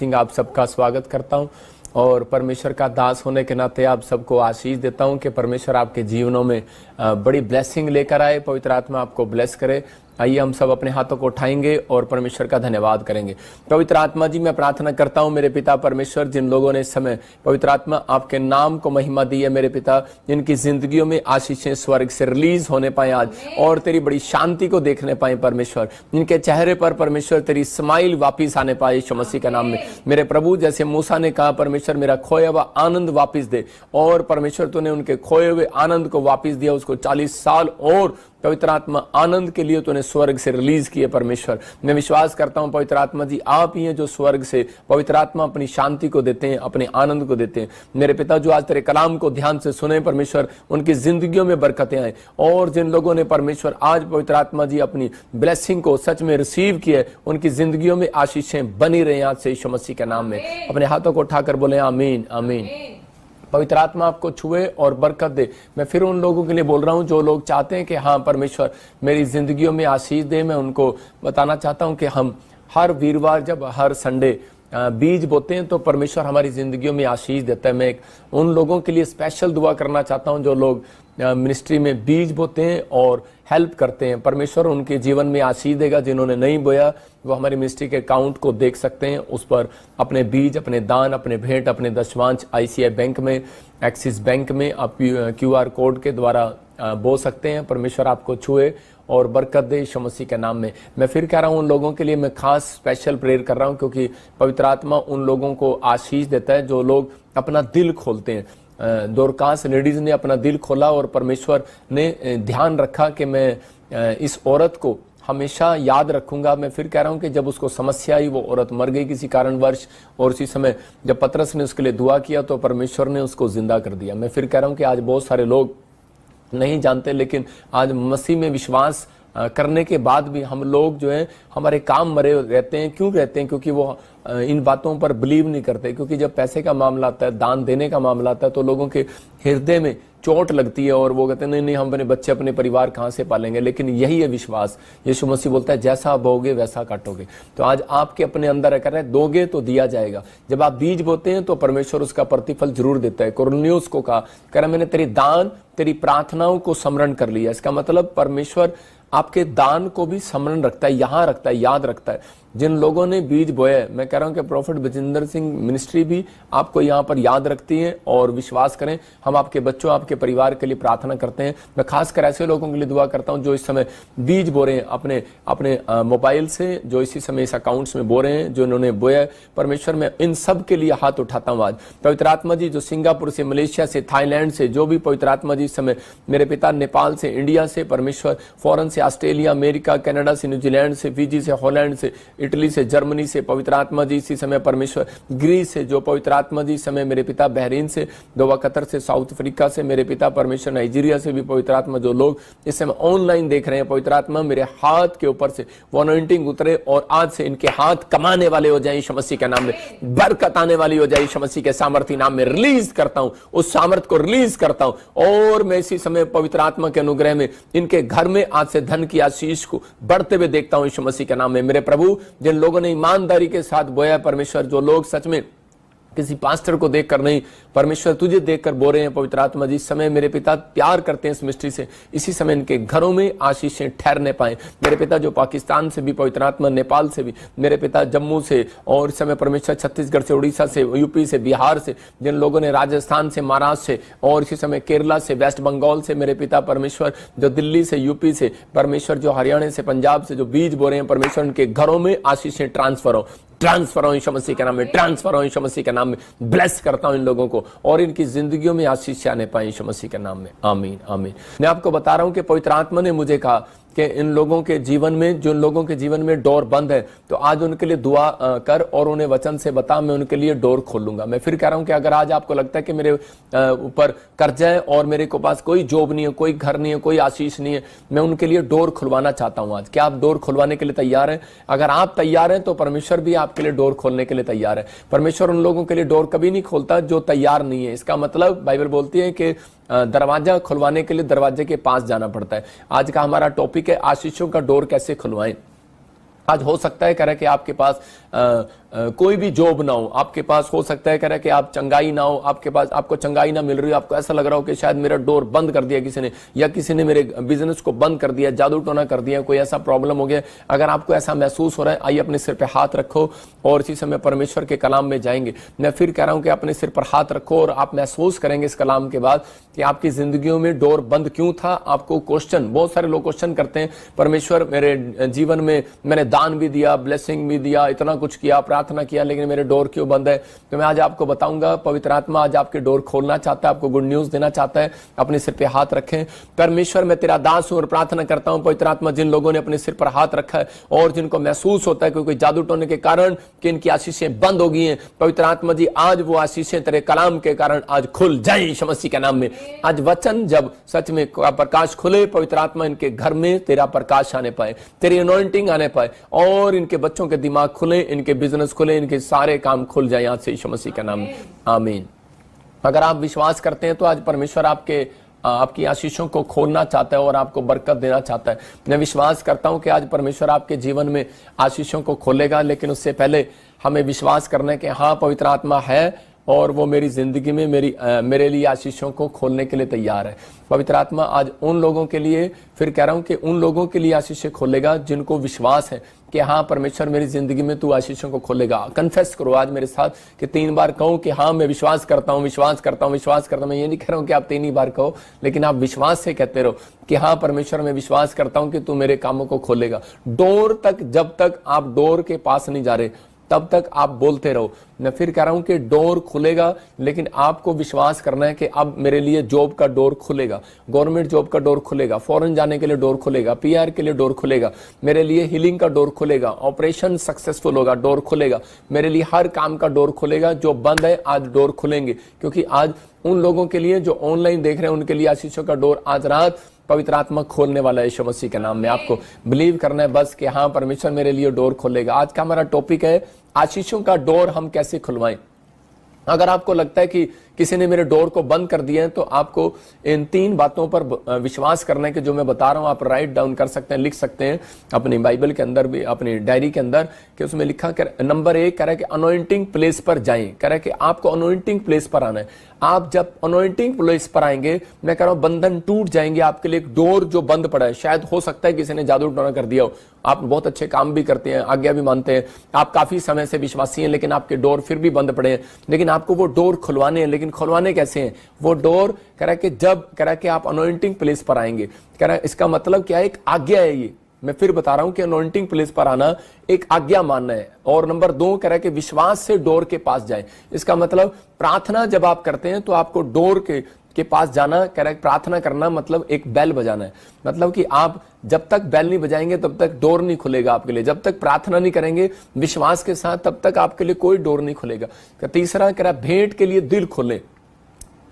सिंह आप सबका स्वागत करता हूं और परमेश्वर का दास होने के नाते आप सबको आशीष देता हूं कि परमेश्वर आपके जीवनों में बड़ी ब्लेसिंग लेकर आए, पवित्र आत्मा आपको ब्लेस करे। आइए हम सब अपने हाथों को उठाएंगे और परमेश्वर का धन्यवाद करेंगे। पवित्र आत्मा जी, मैं प्रार्थना करता हूं मेरे पिता परमेश्वर, जिन लोगों ने इस समय पवित्र आत्मा आपके नाम को महिमा दी है मेरे पिता, जिनकी जिंदगियों में आशीषें स्वर्ग से रिलीज होने पाए आज और तेरी बड़ी शांति को देखने पाए परमेश्वर, जिनके चेहरे पर परमेश्वर तेरी स्माइल वापिस आने पाए यीशु मसीह के नाम में। मेरे प्रभु, जैसे मूसा ने कहा परमेश्वर मेरा खोया हुआ आनंद वापिस दे, और परमेश्वर तूने उनके खोए हुए आनंद को वापिस दिया, उसको 40 साल और पवित्र आत्मा आनंद के लिए तूने स्वर्ग से रिलीज किए परमेश्वर। मैं विश्वास करता हूं पवित्र आत्मा जी आप ही हैं जो स्वर्ग से पवित्र आत्मा अपनी शांति को देते हैं, अपने आनंद को देते हैं। मेरे पिता जो आज तेरे कलाम को ध्यान से सुने परमेश्वर, उनकी जिंदगियों में बरकतें आए, और जिन लोगों ने परमेश्वर आज पवित्र आत्मा जी अपनी ब्लेसिंग को सच में रिसीव किए, उनकी जिंदगियों में आशीषें बनी रहे आज से यीशु मसीह के नाम में। अपने हाथों को उठाकर बोले आमीन आमीन। पवित्र आत्मा आपको छुए और बरकत दे। मैं फिर उन लोगों के लिए बोल रहा हूं जो लोग चाहते हैं कि हाँ परमेश्वर मेरी जिंदगियों में आशीष दे। मैं उनको बताना चाहता हूं कि हम हर वीरवार जब हर संडे बीज बोते हैं तो परमेश्वर हमारी जिंदगियों में आशीष देता है। मैं उन लोगों के लिए स्पेशल दुआ करना चाहता हूं जो लोग मिनिस्ट्री में बीज बोते हैं और हेल्प करते हैं। परमेश्वर उनके जीवन में आशीष देगा। जिन्होंने नहीं बोया वो हमारी मिनिस्ट्री के अकाउंट को देख सकते हैं, उस पर अपने बीज, अपने दान, अपने भेंट, अपने दशवांश ICI बैंक में, एक्सिस बैंक में आप QR कोड के द्वारा बो सकते हैं। परमेश्वर आपको छुए और बरकत दे यीशु मसीह के नाम में। मैं फिर कह रहा हूं उन लोगों के लिए मैं खास स्पेशल प्रेयर कर रहा हूं, क्योंकि पवित्र आत्मा उन लोगों को आशीष देता है जो लोग अपना दिल खोलते हैं। दोरकास लेडीज ने अपना दिल खोला और परमेश्वर ने ध्यान रखा कि मैं इस औरत को हमेशा याद रखूंगा। मैं फिर कह रहा हूं कि जब उसको समस्या आई, वो औरत मर गई किसी कारणवश, और उसी समय जब पतरस ने उसके लिए दुआ किया तो परमेश्वर ने उसको जिंदा कर दिया। मैं फिर कह रहा हूं कि आज बहुत सारे लोग नहीं जानते, लेकिन आज मसीह में विश्वास करने के बाद भी हम लोग जो है हमारे काम मरे रहते हैं। क्यों रहते हैं? क्योंकि वो इन बातों पर बिलीव नहीं करते। क्योंकि जब पैसे का मामला आता है, दान देने का मामला आता है, तो लोगों के हृदय में चोट लगती है और वो कहते हैं नहीं नहीं हम अपने बच्चे, अपने परिवार कहाँ से पालेंगे। लेकिन यही है विश्वास। यीशु मसीह बोलता है जैसा बोगे वैसा काटोगे। तो आज आपके अपने अंदर कर रहे दोगे तो दिया जाएगा। जब आप बीज बोते हैं तो परमेश्वर उसका प्रतिफल जरूर देता है। कुरनेलियुस को कहा, कह रहा मैंने तेरी दान, तेरी प्रार्थनाओं को स्मरण कर लिया। इसका मतलब परमेश्वर आपके दान को भी स्मरण रखता है, यहाँ रखता है, याद रखता है। जिन लोगों ने बीज बोया, मैं कह रहा हूं कि प्रॉफिट बजिंदर सिंह मिनिस्ट्री भी आपको यहाँ पर याद रखती है। और विश्वास करें, हम आपके बच्चों, आपके परिवार के लिए प्रार्थना करते हैं। मैं खासकर ऐसे लोगों के लिए दुआ करता हूं जो इस समय बीज बो रहे हैं अपने अपने मोबाइल से, जो इसी समय इस अकाउंट्स में बो रहे हैं, जो इन्होंने बोया। परमेश्वर मैं इन सब के लिए हाथ उठाता हूं आज। पवित्र आत्मा जी जो सिंगापुर से, मलेशिया से, थाईलैंड से, जो भी पवित्र आत्मा जी इस समय मेरे पिता, नेपाल से, इंडिया से, परमेश्वर फॉरेन से, ऑस्ट्रेलिया, अमेरिका, कनाडा से, न्यूजीलैंड से, फिजी से, हॉलैंड से, इटली से, जर्मनी से, पवित्र आत्मा जी इसी समय परमेश्वर ग्रीस से, जो पवित्र आत्मा जी इस समय मेरे पिता बहरीन से, दोहा कतर से, साउथ अफ्रीका से, मेरे पिता परमेश्वर नाइजीरिया से भी पवित्र आत्मा जो लोग इस समय ऑनलाइन देख रहे हैं, पवित्र आत्मा मेरे हाथ के ऊपर से वो अनॉइंटिंग उतरे और आज से इनके हाथ कमाने वाले हो जाए यीशु मसीह के नाम में, बरकत आने वाली हो जाए यीशु मसीह के सामर्थ्य नाम में। रिलीज करता हूं, उस सामर्थ को रिलीज करता हूं। और मैं इसी समय पवित्र आत्मा के अनुग्रह में इनके घर में आज से धन की आशीष को बढ़ते हुए देखता हूं यीशु मसीह के नाम में। मेरे प्रभु, जिन लोगों ने ईमानदारी के साथ बोया परमेश्वर, जो लोग सच में किसी पास्टर को देखकर नहीं, परमेश्वर तुझे देखकर बो रहे हैं पवित्र आत्मा जी, इस समय मेरे पिता प्यार करते हैं इस मिस्ट्री से, इसी समय इनके घरों में आशीषें ठहरने पाए। मेरे पिता जो पाकिस्तान से भी पवित्र आत्मा, नेपाल से भी, मेरे पिता जम्मू से, और इस समय परमेश्वर छत्तीसगढ़ से, उड़ीसा से, यूपी से, बिहार से, जिन लोगों ने राजस्थान से, महाराष्ट्र से, और इसी समय केरला से, वेस्ट बंगाल से, मेरे पिता परमेश्वर जो दिल्ली से, यूपी से, परमेश्वर जो हरियाणा से, पंजाब से जो बीज बो रहे हैं परमेश्वर, उनके घरों में आशीषें ट्रांसफर हो, ट्रांसफर हो यीशु मसीह के नाम में, ट्रांसफर हो यीशु मसीह के नाम में। ब्लेस करता हूं इन लोगों को और इनकी जिंदगियों में आशीष आने पाए यीशु मसीह के नाम में। आमीन आमीन। मैं आपको बता रहा हूं कि पवित्र आत्मा ने मुझे कहा कि इन लोगों के जीवन में, जो लोगों के जीवन में डोर बंद है, तो आज उनके लिए दुआ कर और उन्हें वचन से बता, मैं उनके लिए डोर खोलूंगा। मैं फिर कह रहा हूं कि अगर आज आपको लगता है कि मेरे ऊपर कर्जा है और मेरे को पास कोई जॉब नहीं है, कोई घर नहीं है, कोई आशीष नहीं है, मैं उनके लिए डोर खुलवाना चाहता हूं आज। क्या आप डोर खुलवाने के लिए तैयार हैं? अगर आप तैयार हैं तो परमेश्वर भी आपके लिए डोर खोलने के लिए तैयार है। परमेश्वर उन लोगों के लिए डोर कभी नहीं खोलता जो तैयार नहीं है। इसका मतलब बाइबल बोलती है कि दरवाजा खुलवाने के लिए दरवाजे के पास जाना पड़ता है। आज का हमारा टॉपिक है आशीषों का डोर कैसे खुलवाएं। आज हो सकता है कह रहा कि आपके पास कोई भी जॉब ना हो आपके पास, हो सकता है कह रहा है कि आप चंगाई ना हो आपके पास, आपको चंगाई ना मिल रही हो, आपको ऐसा लग रहा हो कि शायद मेरा डोर बंद कर दिया किसी ने, या किसी ने मेरे बिजनेस को बंद कर दिया, जादू टोना कर दिया, कोई ऐसा प्रॉब्लम हो गया। अगर आपको ऐसा महसूस हो रहा है, आइए अपने सिर पे हाथ रखो और इसी समय परमेश्वर के कलाम में जाएंगे। मैं फिर कह रहा हूं कि अपने सिर पर हाथ रखो और आप महसूस करेंगे इस कलाम के बाद कि आपकी जिंदगियों में डोर बंद क्यों था। आपको क्वेश्चन, बहुत सारे लोग क्वेश्चन करते हैं, परमेश्वर मेरे जीवन में मैंने दान भी दिया, ब्लेसिंग भी दिया, इतना कुछ किया, प्रार्थना किया, लेकिन मेरे डोर क्यों बंद है। तो मैं आज आपको बताऊंगा, पवित्र आत्मा आज आपके डोर खोलना चाहता है, आपको गुड न्यूज देना चाहता है। अपने सिर पे हाथ रखें। परमेश्वर मैं तेरा दास हूं और प्रार्थना करता हूं पवित्र आत्मा, जिन लोगों ने अपने सिर पर हाथ रखा है और जिनको महसूस होता है कि कोई जादू टोने के कारण कि इनकी आशीषें बंद हो गई हैं, पवित्र आत्मा जी आज वो आशीषें तेरे कलाम के कारण आज खुल जाए यीशु मसीह के नाम में। आज वचन जब सच में प्रकाश खुले, पवित्र आत्मा इनके घर में तेरा प्रकाश आने पाए, तेरी अनॉइंटिंग आने पाए और इनके बच्चों के दिमाग खुले, इनके बिजनेस खुले, इनके सारे काम खुल जाए आज से यीशु मसीह का नाम में, आमीन। अगर आप विश्वास करते हैं तो आज परमेश्वर आपकी आशीषों को खोलना चाहता है और आपको बरकत देना चाहता है। मैं विश्वास करता हूं कि आज परमेश्वर आपके जीवन में आशीषों को खोलेगा, लेकिन उससे पहले हमें विश्वास करना है कि हाँ पवित्र आत्मा है और वो मेरी जिंदगी में मेरे लिए आशीषों को खोलने के लिए तैयार है। पवित्र आत्मा आज उन लोगों के लिए, फिर कह रहा हूं कि उन लोगों के लिए आशीषें खोलेगा जिनको विश्वास है कि हाँ परमेश्वर मेरी जिंदगी में तू आशीषों को खोलेगा। कन्फेस करो आज मेरे साथ कि 3 बार कहो कि हाँ मैं विश्वास करता हूँ, विश्वास करता हूँ, विश्वास करता हूँ। मैं ये नहीं कह रहा हूँ कि आप 3 ही बार कहो, लेकिन आप विश्वास से कहते रहो कि हाँ परमेश्वर मैं विश्वास करता हूँ कि तू मेरे कामों को खोलेगा। डोर तक, जब तक आप डोर के पास नहीं जा रहे तब तक आप बोलते रहो। मैं फिर कह रहा हूं कि डोर खुलेगा, लेकिन आपको विश्वास करना है कि अब मेरे लिए जॉब का डोर खुलेगा, गवर्नमेंट जॉब का डोर खुलेगा, फॉरेन जाने के लिए डोर खुलेगा, पीआर के लिए डोर खुलेगा, मेरे लिए हीलिंग का डोर खुलेगा, ऑपरेशन सक्सेसफुल होगा, डोर खुलेगा, मेरे लिए हर काम का डोर खुलेगा। जो बंद है आज डोर खुलेंगे, क्योंकि आज उन लोगों के लिए जो ऑनलाइन देख रहे हैं उनके लिए आशीषों का डोर आज रात पवित्र आत्मा खोलने वाला है यीशु मसीह के नाम में। आपको बिलीव करना है बस कि हाँ परमेश्वर मेरे लिए डोर खोलेगा। आज का हमारा टॉपिक है आशीषों का डोर हम कैसे खुलवाएं। अगर आपको लगता है कि किसी ने मेरे डोर को बंद कर दिया है तो आपको इन 3 बातों पर विश्वास करना है कि जो मैं बता रहा हूं आप राइट डाउन कर सकते हैं, लिख सकते हैं अपनी बाइबल के अंदर भी, अपनी डायरी के अंदर, कि उसमें लिखा कर नंबर 1 कह रहा है कि अनॉइंटिंग प्लेस पर जाएं। कह रहा है कि आपको अनॉइंटिंग प्लेस पर आना है। आप जब अनॉइंटिंग प्लेस पर आएंगे, मैं कह रहा हूं बंधन टूट जाएंगे आपके लिए। एक डोर जो बंद पड़ा है, शायद हो सकता है किसी ने जादू टोना कर दिया हो, आप बहुत अच्छे काम भी करते हैं, आज्ञा भी मानते हैं, आप काफी समय से विश्वासी हैं, लेकिन आपके डोर फिर भी बंद पड़े हैं, लेकिन आपको वो डोर खुलवाने हैं। लेकिन खुलवाने कैसे हैं वो डोर? कह रहा है कि जब कह रहा है कि आप अनॉइंटिंग प्लेस पर आएंगे। कह रहा है इसका मतलब क्या है? एक आज्ञा है ये। मैं फिर बता रहा हूं कि अनॉइंटिंग प्लेस पर आना एक आज्ञा मानना है। और नंबर 2 कह रहा है कि विश्वास से डोर के पास जाए। इसका मतलब प्रार्थना जब आप करते हैं तो आपको डोर के पास जाना। कह रहा है प्रार्थना करना मतलब एक बेल बजाना है। मतलब कि आप जब तक बेल नहीं बजाएंगे तब तक डोर नहीं खुलेगा आपके लिए। जब तक प्रार्थना नहीं करेंगे विश्वास के साथ तब तक आपके लिए कोई डोर नहीं खुलेगा। तीसरा कह रहा है भेंट के लिए दिल खोले।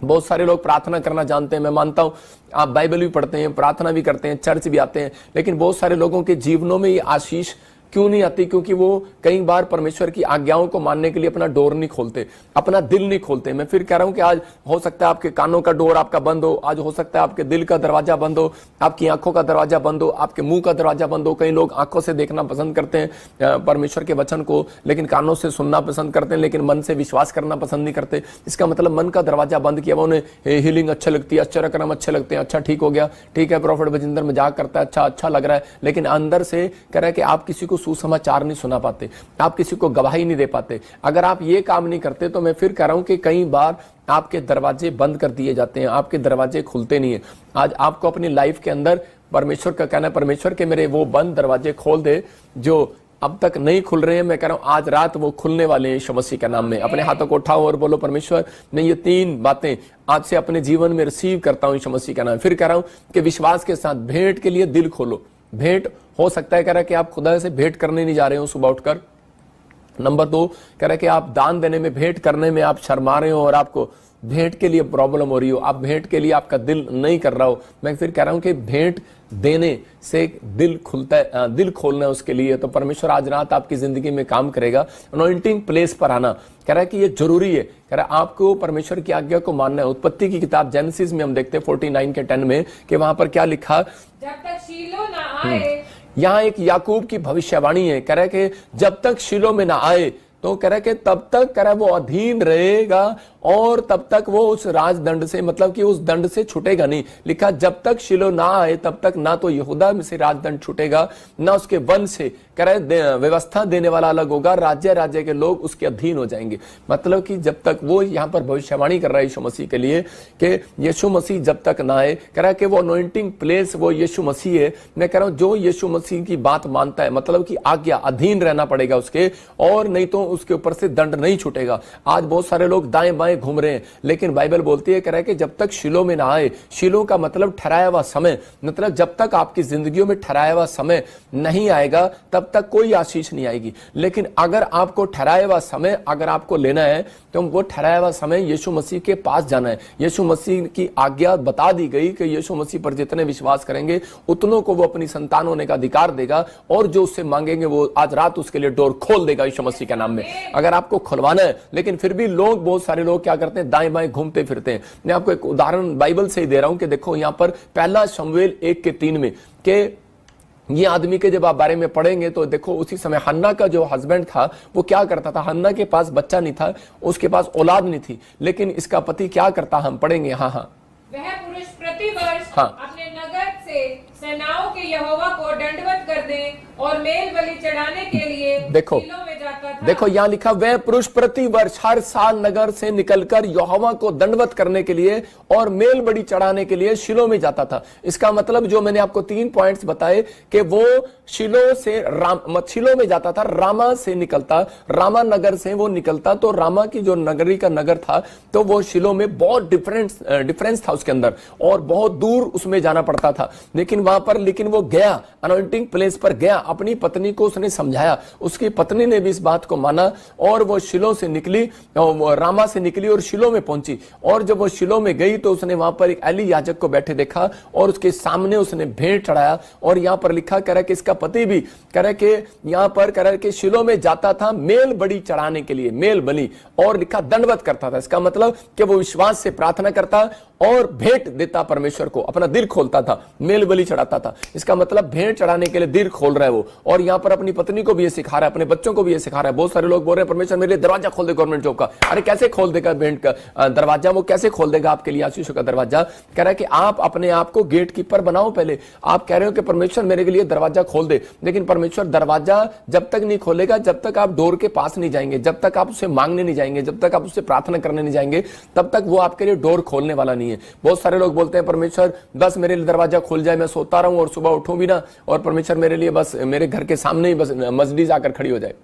बहुत सारे लोग प्रार्थना करना जानते हैं, मैं मानता हूं आप बाइबल भी पढ़ते हैं, प्रार्थना भी करते हैं, चर्च भी आते हैं, लेकिन बहुत सारे लोगों के जीवनों में ये आशीष क्यों नहीं आती? क्योंकि वो कई बार परमेश्वर की आज्ञाओं को मानने के लिए अपना डोर नहीं खोलते, अपना दिल नहीं खोलते। मैं फिर कह रहा हूं कि आज हो सकता है आपके कानों का डोर आपका बंद हो, आज हो सकता है आपके दिल का दरवाजा बंद हो, आपकी आंखों का दरवाजा बंद हो, आपके मुंह का दरवाजा बंद हो। कई लोग आंखों से देखना पसंद करते हैं परमेश्वर के वचन को, लेकिन कानों से सुनना पसंद करते हैं, लेकिन मन से विश्वास करना पसंद नहीं करते। इसका मतलब मन का दरवाजा बंद किया। उन्हें हीलिंग अच्छी लगती है, आश्चर्यक्रम अच्छे लगते हैं, अच्छा ठीक हो गया, ठीक है, प्रॉफिट बजिंदर मजाक करता है, अच्छा लग रहा है, लेकिन अंदर से कह रहा है कि आप किसी को सुसमाचार नहीं सुना पाते, आप किसी को गवाही नहीं दे पाते। अगर आप ये काम नहीं करते तो मैं फिर कह रहा हूं कि कई बार आपके दरवाजे बंद कर दिए जाते हैं, आपके दरवाजे खुलते नहीं है। आज आपको अपनी लाइफ के अंदर परमेश्वर का कहना है, परमेश्वर के मेरे वो बंद दरवाजे खोल दे जो अब तक नहीं खुल रहे हैं। मैं कह रहा हूं आज रात वो खुलने वाले हैं यीशु मसीह के नाम में। अपने हाथों को उठाओ और बोलो परमेश्वर मैं ये 3 बातें आज से अपने जीवन में रिसीव करता हूं यीशु मसीह का नाम। फिर कह रहा हूं कि विश्वास के साथ भेंट के लिए दिल खोलो। भेंट हो सकता है कह रहा है कि आप खुदा से भेंट करने नहीं जा रहे हो सुबह उठकर। नंबर 2 कह रहा है कि आप दान देने में, भेंट करने में आप शर्मा रहे हो और आपको भेंट के लिए प्रॉब्लम हो रही हो, आप भेंट के लिए आपका दिल नहीं कर रहा हो। मैं फिर कह रहा हूं कि भेंट देने से दिल खुलता है, दिल खोलना है उसके लिए। तो परमेश्वर आज रात आपकी जिंदगी में काम करेगा। अनॉइंटिंग प्लेस पर आना कह रहा है कि ये जरूरी है। कह रहा है आपको परमेश्वर की आज्ञा को मानना है। उत्पत्ति की किताब जेनेसिस में हम देखते हैं 49 के 10 में कि वहां पर क्या लिखा, जब तक शीलो ना आए। यहाँ एक याकूब की भविष्यवाणी है। कह रहा है कि जब तक शीलो में ना आए तो कह रहा है कि तब तक कह रहा है वो अधीन रहेगा और तब तक वो उस राजदंड से, मतलब कि उस दंड से छूटेगा नहीं। लिखा जब तक शिलो ना आए तब तक ना तो यहूदा में से राजदंड छूटेगा, ना उसके वन से कह रहे व्यवस्था देने वाला अलग होगा, राज्य राज्य के लोग उसके अधीन हो जाएंगे। मतलब कि जब तक वो यहाँ पर भविष्यवाणी कर रहा है यीशु मसीह के लिए कि यीशु मसीह जब तक ना आए, कह रहा है कि वो अनॉइंटिंग प्लेस वो यीशु मसीह है। मैं कह रहा हूं जो यीशु मसीह की बात मानता है, मतलब कि आज्ञा, अधीन रहना पड़ेगा उसके, और नहीं तो उसके ऊपर से दंड नहीं छूटेगा। आज बहुत सारे लोग दाएं बाएं घूम रहे हैं, लेकिन बाइबल बोलती है, कह रहा है कि जब तक शिलो में ना आए, शिलो का मतलब ठहराया हुआ समय, मतलब जब तक आपकी जिंदगियों में ठहराया हुआ समय नहीं आएगा तब तक कोई आशीष नहीं आएगी। लेकिन अगर आपको ठहराया हुआ समय अगर आपको लेना है तो वो ठहराया हुआ समय यीशु मसीह के पास जाना है। यीशु मसीह की आज्ञा बता दी गई कि यीशु मसीह पर जितने विश्वास करेंगे उतनों को वो अपनी संतान होने का अधिकार देगा, और जो उससे मांगेंगे वो आज रात उसके लिए डोर खोल देगा यीशु मसीह के नाम में, अगर आपको खुलवाना है। लेकिन फिर भी लोग, बहुत सारे लोग क्या करते हैं, दाएं बाएं घूमते फिरते हैं। मैं आपको एक उदाहरण बाइबल से ही दे रहा हूं कि देखो यहां पर पहला शमूएल 1:3 में कि ये आदमी के जब आप बारे में पढ़ेंगे तो देखो उसी समय हन्ना का जो हस्बैंड था वो क्या करता था। हन्ना के पास बच्चा नहीं था, उसके पास औलाद नहीं थी, लेकिन इसका पति क्या करता, हम पढ़ेंगे। हाँ, वह पुरुष प्रतिवर्ष अपने नगर से सेनाओं के यहोवा को दंडवत कर दे और मेल बलि चढ़ाने के लिए देखो में जाता था। देखो यहाँ लिखा, वह पुरुष प्रति वर्ष हर साल नगर से निकलकर यहोवा को दंडवत करने के लिए और मेल बलि चढ़ाने के लिए शिलो में जाता था। इसका मतलब जो मैंने आपको 3 पॉइंट्स बताए कि वो शिलो में जाता था, रामा से निकलता, रामा नगर से वो निकलता, तो रामा की जो नगरी का नगर था तो वो शिलो में बहुत डिफरेंस था उसके अंदर, और बहुत दूर उसमें जाना पड़ता था। लेकिन वहां पर वो गया, अनॉइंटिंग प्लेस पर गया, अपनी पत्नी को उसने समझाया, उसकी पत्नी ने भी इस बात को माना, और वो शिलो से निकली, रामा से निकली और शिलो में पहुंची। और जब वो शिलो में गई तो उसने वहां पर एक एली याजक को बैठे देखा और उसके सामने उसने भेंट चढ़ाया। और यहां पर लिखा कह रहा कि इसका पति भी कह रहा कि यहां पर कह रहा कि शिलो में जाता था मेल बलि चढ़ाने के लिए, मेल बलि, और लिखा दंडवत करता था। इसका मतलब कि वो विश्वास से प्रार्थना करता और भेंट देता परमेश्वर को, अपना दिल खोलता था, मेल बलि चढ़ाता था। इसका मतलब भेंट चढ़ाने के लिए दिल खोल रहा है वो। और यहाँ पर अपनी पत्नी को भी ये सिखा रहा है, अपने बच्चों को भी ये सिखा रहा है। बहुत सारे लोग बोल रहे हैं परमेश्वर मेरे लिए दरवाजा खोल दे गवर्नमेंट जॉब का। अरे कैसे खोल देगा भेंट का दरवाजा, वो कैसे खोल देगा आपके लिए आशीषों का दरवाजा। कह रहा है कि आप अपने आप को गेट कीपर बनाओ पहले। आप कह रहे हो कि परमेश्वर मेरे लिए दरवाजा खोल दे, लेकिन परमेश्वर दरवाजा जब तक नहीं खोलेगा जब तक आप डोर के पास नहीं जाएंगे, जब तक आप उससे मांगने नहीं जाएंगे, जब तक आप उससे प्रार्थना करने नहीं जाएंगे, तब तक वो आपके लिए डोर खोलने वाला नहीं है। बहुत सारे लोग बोलते हैं परमेश्वर बस मेरे लिए दरवाजा खुल जाए, मैं सोता रहूं और सुबह उठूं भी ना, और परमेश्वर मेरे लिए बस मेरे घर के सामने ही बस मर्सिडीज आकर खड़ी हो जाए।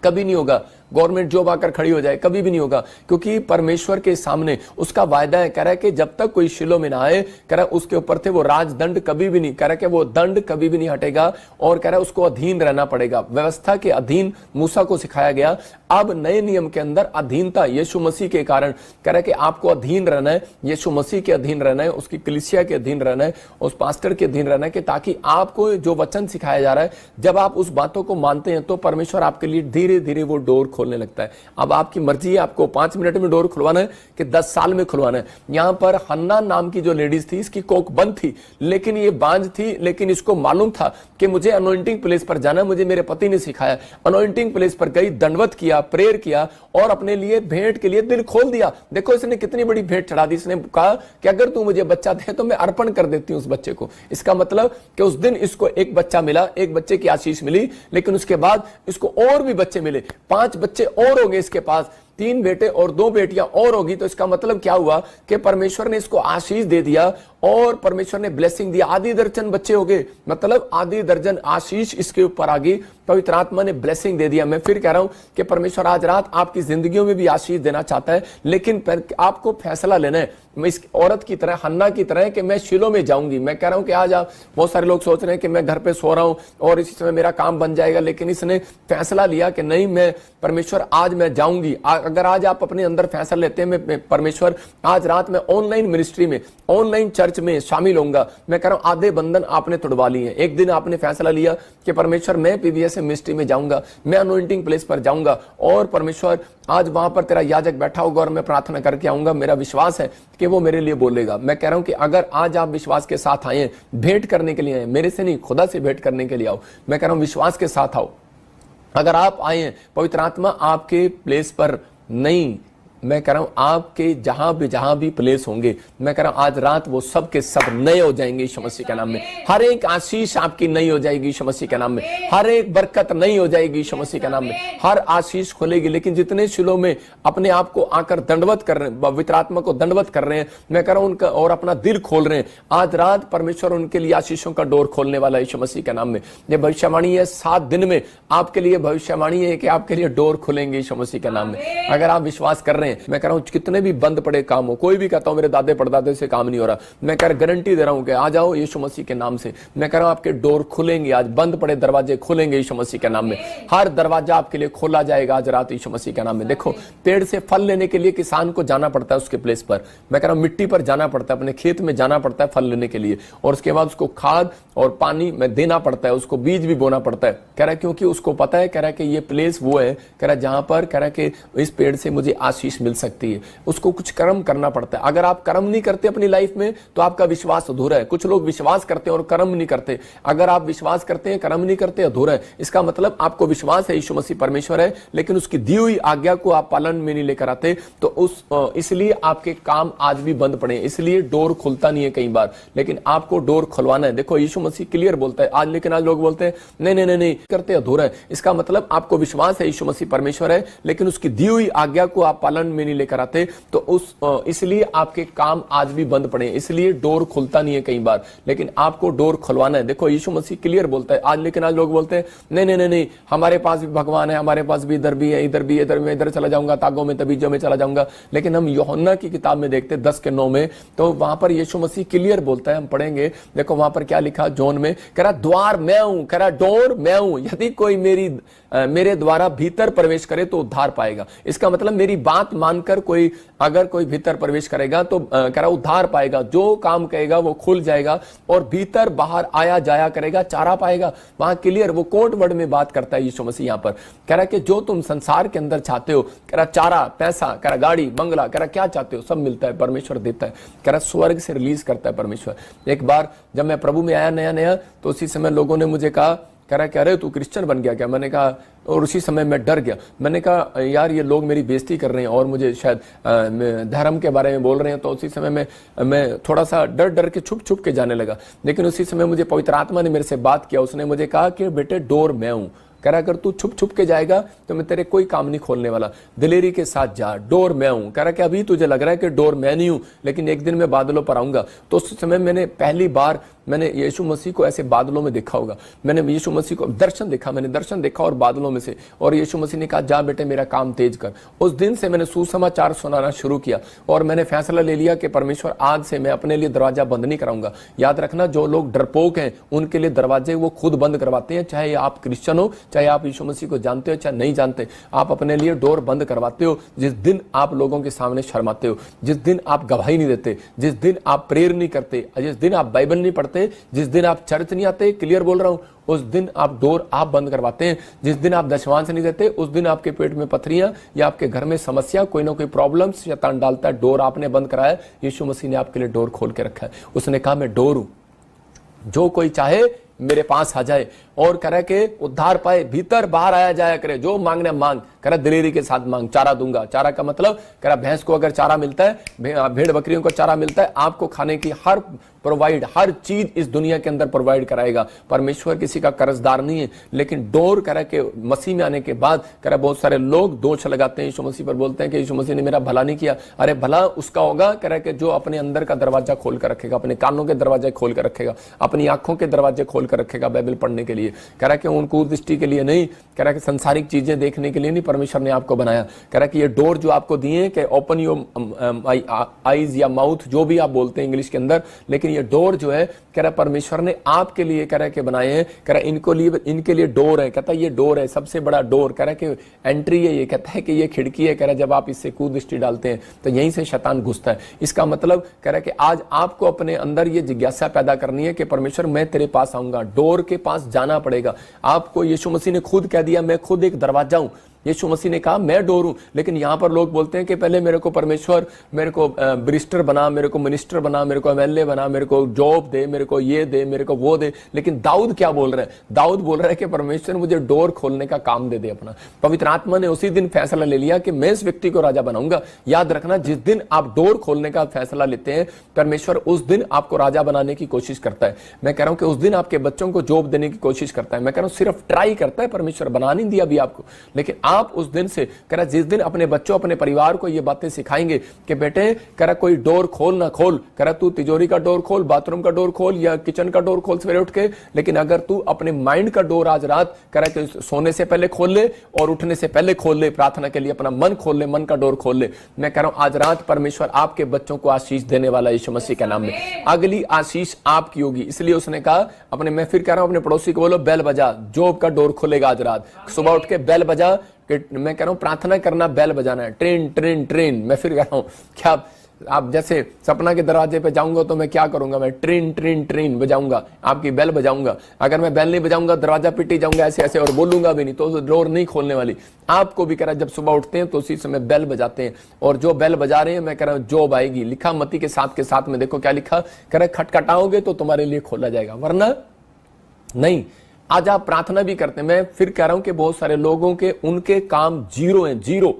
कभी नहीं होगा। गवर्नमेंट जॉब आकर खड़ी हो जाए, कभी भी नहीं होगा, क्योंकि परमेश्वर के सामने उसका वायदा है। कह रहा है कि जब तक कोई शिलो में ना आए, कह रहा है उसके ऊपर थे वो राजदंड कभी भी नहीं, कह रहा है कि वो दंड कभी भी नहीं हटेगा, और कह रहा है उसको अधीन रहना पड़ेगा। व्यवस्था के अधीन मूसा को सिखाया गया, अब नए नियम के अंदर अधीनता यीशु मसीह के कारण, कह रहा है कि आपको अधीन रहना है, यीशु मसीह के अधीन रहना है, उसकी कलीसिया के अधीन रहना है, उस पास्टर के अधीन रहना है, कि ताकि आपको जो वचन सिखाया जा रहा है, जब आप उस बातों को मानते हैं तो परमेश्वर आपके लिए धीरे धीरे वो डोर खोलने लगता है। अब आपकी मर्जी है, आपको 5 मिनट में डोर खुलवाना है कि 10 साल में खुलवाना है। यहां पर हन्ना नाम की जो लेडीज थी, इसकी कोख बंद थी, लेकिन ये बांझ थी, लेकिन इसको मालूम था कि मुझे अनॉइंटिंग प्लेस पर जाना, मुझे मेरे पति ने सिखाया। अनॉइंटिंग प्लेस पर गई, दंडवत किया, प्रेयर किया, और अपने लिए भेंट के लिए दिल खोल दिया। देखो इसने कितनी बड़ी भेंट चढ़ा दी। इसने कहा कि अगर तू मुझे बच्चा दे तो मैं अर्पण कर देती हूं उस बच्चे को। इसका मतलब कि उस दिन इसको एक बच्चा मिला, एक बच्चे की आशीष मिली, लेकिन उसके बाद इसको और भी बच्चे मिले, 5 बच्चे और हो गए इसके पास, 3 बेटे और 2 बेटियां और होगी। तो इसका मतलब क्या हुआ कि परमेश्वर ने इसको आशीष दे दिया और परमेश्वर ने ब्लेसिंग दिया। आधी दर्जन बच्चे हो गए, मतलब आधी दर्जन आशीष इसके ऊपर आ गई, पवित्र आत्मा ने ब्लेसिंग दे दिया। मैं फिर कह रहा हूं कि परमेश्वर आज रात आपकी जिंदगियों में भी आशीष देना चाहता है, लेकिन आपको फैसला लेना है। मैं इस औरत की तरह, हन्ना की तरह, कि मैं शिलो में जाऊंगी। मैं कह रहा हूं कि आज आप, बहुत सारे लोग सोच रहे हैं कि मैं घर पे सो रहा हूं और इसी समय मेरा काम बन जाएगा, लेकिन इसने फैसला लिया कि नहीं, मैं परमेश्वर आज मैं जाऊंगी। अगर आज आप अपने अंदर फैसला लेते हैं मैं परमेश्वर आज रात में ऑनलाइन मिनिस्ट्री में, ऑनलाइन चर्च में शामिल होऊंगा, मैं कह रहा हूं आधे बंधन आपने तोड़वा लिए हैं। एक दिन आपने फैसला लिया कि परमेश्वर मैं पीवीएस मिनिस्ट्री में जाऊंगा, मैं अनॉइंटिंग प्लेस पर जाऊंगा, और परमेश्वर आज वहां पर तेरा याजक बैठा होगा और मैं प्रार्थना करके आऊंगा। मेरा विश्वास है कि वो मेरे लिए बोलेगा। मैं कह रहा हूं कि अगर आज आप विश्वास के साथ आए, भेंट करने के लिए आए, मेरे से नहीं खुदा से भेंट करने के लिए आओ, मैं कह रहा हूं विश्वास के साथ आओ। अगर आप आए हैं, पवित्र आत्मा आपके प्लेस पर नहीं, मैं कह रहा हूं आपके जहां भी प्लेस होंगे, मैं कह रहा हूं आज रात वो सब के सब नए हो जाएंगे यीशु मसीह के नाम में। हर एक आशीष आपकी नई हो जाएगी यीशु मसीह के नाम में। हर एक बरकत नई हो जाएगी यीशु मसीह के नाम में। हर आशीष खुलेगी। लेकिन जितने शिलो में अपने आप को आकर दंडवत कर रहे हैं, पवित्र आत्मा को दंडवत कर रहे हैं, मैं कह रहा हूं उनका और अपना दिल खोल रहे हैं, आज रात परमेश्वर उनके लिए आशीषों का डोर खोलने वाला है यीशु मसीह के नाम में। ये भविष्यवाणी है, 7 दिन में आपके लिए भविष्यवाणी है कि आपके लिए डोर खुलेंगे यीशु मसीह के नाम में। अगर आप विश्वास कर रहे हैं, मैं कह रहा हूं कितने भी बंद पड़े काम हो, कोई भी कहता हूं मेरे दादे परदादे से काम नहीं हो रहा, मैं कह रहा गारंटी दे रहा हूं कि आ जाओ यीशु मसीह के नाम से। मैं कह रहा हूं आपके डोर खुलेंगे, आज बंद पड़े दरवाजे खुलेंगे यीशु मसीह के नाम में। हर दरवाजा आपके लिए खोला जाएगा आज रात यीशु मसीह के नाम में। देखो, पेड़ से फल लेने के लिए किसान को जाना पड़ता है उसके प्लेस पर, मैं कह रहा हूं मिट्टी पर जाना पड़ता है, अपने खेत में जाना पड़ता है फल लेने के लिए, और उसके बाद उसको खाद और पानी में देना पड़ता है, उसको बीज भी बोना पड़ता है। कह रहा है क्योंकि उसको पता है, कह रहा है कि ये प्लेस वो है, कह रहा है जहां पर, कह रहा है कि इस पेड़ से मुझे आशीष मिल सकती है। उसको कुछ कर्म करना पड़ता है। अगर आप कर्म नहीं करते अपनी लाइफ में तो आपका विश्वास अधूरा है। कुछ लोग विश्वास करते हैं और कर्म नहीं करते। अगर आप विश्वास करते हैं, कर्म नहीं करते, अधूरा है। इसका मतलब आपको विश्वास है यीशु मसीह परमेश्वर है, लेकिन उसकी दी हुई आज्ञा को आप पालन में नहीं लेकर आते, तो इसलिए आपके काम आज भी बंद पड़े, इसलिए डोर खुलता नहीं है कई बार, लेकिन आपको डोर खुलवाना है। देखो, यीशु मसीह क्लियर बोलता है आज, लेकिन आज लोग बोलते हैं नहीं नहीं नहीं नहीं करते, अधूरा है। इसका मतलब आपको विश्वास है यीशु मसीह परमेश्वर है, लेकिन उसकी दी हुई आज्ञा को आप पालन में नहीं लेकर आते, तो इसलिए आपके काम आज भी बंद पड़े, इसलिए डोर खुलता नहीं है कई बार, लेकिन आपको डोर खुलवाना है। देखो, यीशु मसीह क्लियर बोलता है आज, लेकिन आज लोग बोलते हैं नहीं नहीं नहीं नहीं, हमारे पास भी भगवान है, हमारे पास भी इधर भी है, इधर भी, इधर में, इधर चला जाऊंगा, तागों में तबीजों में चला जाऊंगा। लेकिन हम यूहन्ना की किताब में देखते 10:9 में, तो वहां पर यीशु मसीह क्लियर बोलता है, हम पढ़ेंगे। देखो वहां पर क्या लिखा, जॉन में, कह रहा द्वार मैं हूं, कह रहा डोर मैं हूं, यदि कोई मेरे द्वारा भीतर प्रवेश करे तो उद्धार पाएगा। इसका मतलब मेरी बात मानकर अगर कोई भीतर प्रवेश करेगा तो कह रहा उद्धार पाएगा। जो काम कहेगा वो खुल जाएगा और भीतर बाहर आया जाया करेगा, चारा पाएगा। वहां क्लियर वो कोड वर्ड में बात करता है यीशु मसीह। यहां पर कह रहा कि जो तुम संसार के अंदर चाहते हो, कह रहा चारा, पैसा, कह रहा गाड़ी, बंगला, कह रहा क्या चाहते हो सब मिलता है, परमेश्वर देता है। कह रहा स्वर्ग से रिलीज करता है परमेश्वर। एक बार जब मैं प्रभु में आया नया नया, तो उसी समय लोगों ने मुझे कहा, कह रहा कह रहे तू क्रिश्चियन बन गया क्या? मैंने कहा, और उसी समय मैं डर गया। मैंने कहा यार ये लोग मेरी बेइज्जती कर रहे हैं और मुझे शायद धर्म के बारे में बोल रहे हैं, तो उसी समय मैं थोड़ा सा डर के छुप के जाने लगा। लेकिन उसी समय मुझे पवित्र आत्मा ने मेरे से बात किया। उसने मुझे कहा कि बेटे डोर मैं हूं, कह रहा अगर तू छुप के जाएगा तो मैं तेरे कोई काम नहीं खोलने वाला, दिलेरी के साथ जा, डोर मैं हूं। कह रहा कि अभी तुझे लग रहा है कि डोर मैं नहीं हूं, लेकिन एक दिन मैं बादलों पर आऊंगा। तो उस समय मैंने पहली बार मैंने यीशु मसीह को ऐसे बादलों में देखा होगा। मैंने यीशु मसीह को मैंने दर्शन देखा और बादलों में से, और यीशु मसीह ने कहा जा बेटे मेरा काम तेज कर। उस दिन से मैंने सुसमाचार सुनाना शुरू किया और मैंने फैसला ले लिया कि परमेश्वर आज से मैं अपने लिए दरवाजा बंद नहीं कराऊंगा। याद रखना, जो लोग डरपोक हैं उनके लिए दरवाजे वो खुद बंद करवाते हैं, चाहे आप क्रिश्चियन हो, चाहे आप यीशु मसीह को जानते हो, चाहे नहीं जानते, आप अपने लिए डोर बंद करवाते हो। जिस दिन आप लोगों के सामने शर्माते हो, जिस दिन आप गवाही नहीं देते, जिस दिन आप प्रेयर नहीं करते, जिस दिन आप बाइबल नहीं पढ़ते, जिस दिन आप चर्च नहीं आते, क्लियर बोल रहा हूं, उस दिन आप डोर आप बंद करवाते हैं। जिस दिन आप दशमांश नहीं देते, उस दिन आपके पेट में पथरियां या आपके घर में समस्या, कोई ना कोई प्रॉब्लम शैतान डालता है। डोर आपने बंद कराया, यीशु मसीह ने आपके लिए डोर खोल के रखा है। उसने कहा मैं डोर हूं, जो कोई चाहे मेरे पास आ जाए और कह रहा के उद्धार पाए, भीतर बाहर आया जाया करे, जो मांगने मांग, कह रहा दिलेरी के साथ मांग, चारा दूंगा। चारा का मतलब कह रहा भैंस को अगर चारा मिलता है, भेड़ बकरियों को चारा मिलता है, आपको खाने की हर चीज इस दुनिया के अंदर प्रोवाइड कराएगा। परमेश्वर किसी का कर्जदार नहीं है। लेकिन डोर कह रहा के मसीह में आने के बाद, कह रहा बहुत सारे लोग दोष लगाते हैं यीशु मसीह पर, बोलते हैं कि यीशु मसीह ने मेरा भला नहीं किया। अरे भला उसका होगा, कह रहा कि जो अपने अंदर का दरवाजा खोल कर रखेगा, अपने कानों के दरवाजे खोल कर रखेगा, अपनी आंखों के दरवाजे खोल कर रखेगा बाइबल पढ़ने के लिए। कह रहा कि उनको दृष्टि के लिए नहीं, कह रहा कि संसारिक चीजें देखने के लिए नहीं परमेश्वर ने आपको बनाया। कह रहा कि ये डोर जो आपको दिए कि ओपन योर आईज या माउथ, जो भी आप बोलते हैं इंग्लिश के अंदर, लेकिन ये डोर जो है कह रहा परमेश्वर ने आपके लिए कह रहा कि बनाए हैं। कह रहा इनके लिए डोर है, कहता ये डोर है सबसे बड़ा डोर, कह रहा कि एंट्री है, ये कहता है कि ये खिड़की है। कह रहा जब आप इससे कुदृष्टि डालते हैं तो यहीं से शैतान घुसता है। इसका मतलब कह रहा कि आज आपको अपने अंदर ये जिज्ञासा पैदा करनी है कि परमेश्वर मैं तेरे पास आऊंगा। डोर के पास जाना पड़ेगा आपको। यीशु मसीह ने खुद कह दिया मैं खुद एक दरवाजा हूं। यीशु मसीह ने कहा मैं डोर हूं। लेकिन यहां पर लोग बोलते हैं कि पहले मेरे को परमेश्वर मेरे को बैरिस्टर बना, मेरे को मिनिस्टर बना, मेरे को एमएलए बना, मेरे को जॉब दे, मेरे को ये दे, मेरे को वो दे। लेकिन दाऊद क्या बोल रहे हैं? दाऊद बोल रहा है कि परमेश्वर मुझे डोर खोलने का काम दे दे अपना। पवित्र आत्मा ने उसी दिन फैसला ले लिया कि मैं इस व्यक्ति को राजा बनाऊंगा। याद रखना, जिस दिन आप डोर खोलने का फैसला लेते हैं, परमेश्वर उस दिन आपको राजा बनाने की कोशिश करता है। मैं कह रहा हूं कि उस दिन आपके बच्चों को जॉब देने की कोशिश करता है। मैं कह रहा हूं सिर्फ ट्राई करता है, परमेश्वर बना नहीं दिया अभी आपको। लेकिन आप उस दिन से कह रहा जिस दिन अपने बच्चों अपने परिवार को ये बातें सिखाएंगे कि बेटे कह रहा कोई डोर खोल ना खोल, कह रहा तू तिजोरी का डोर खोल, बाथरूम का डोर खोल या किचन का डोर खोल सवेरे उठ के, लेकिन अगर तू अपने माइंड का डोर आज रात कह रहा है सोने से पहले खोल ले और उठने से पहले खोल ले, प्रार्थना के लिए अपना मन खोल ले, मन का डोर खोल ले। मैं कह रहा हूं आज रात परमेश्वर आपके बच्चों को आशीष देने वाला यीशु मसीह के नाम में। अगली आशीष आपकी होगी। इसलिए उसने कहा अपने, मैं फिर कह रहा हूं अपने पड़ोसी को बोलो बेल बजा, जॉब का डोर खुलेगा आज रात। सुबह उठ के बेल बजा, मैं कह रहा हूं प्रार्थना करना, बेल बजाना है, ट्रेन ट्रेन ट्रेन। मैं फिर कह रहा हूं क्या आप जैसे सपना के दरवाजे पे जाऊंगा तो मैं क्या करूंगा? मैं ट्रेन ट्रेन ट्रेन बजाऊंगा, आपकी बेल बजाऊंगा। अगर मैं बेल नहीं बजाऊंगा दरवाजा पिटी जाऊंगा ऐसे ऐसे और बोलूंगा भी नहीं तो डोर नहीं खोलने वाली। आपको भी कह रहा जब सुबह उठते हैं तो उसी समय बेल बजाते हैं, और जो बेल बजा रहे हैं मैं कह रहा हूं जॉब आएगी। लिखा मत्ती के साथ में देखो क्या लिखा, कह रहा खटखटाओगे तो तुम्हारे लिए खोला जाएगा, वरना नहीं। आज आप प्रार्थना भी करते हैं। मैं फिर कह रहा हूं कि बहुत सारे लोगों के उनके काम जीरो हैं, जीरो।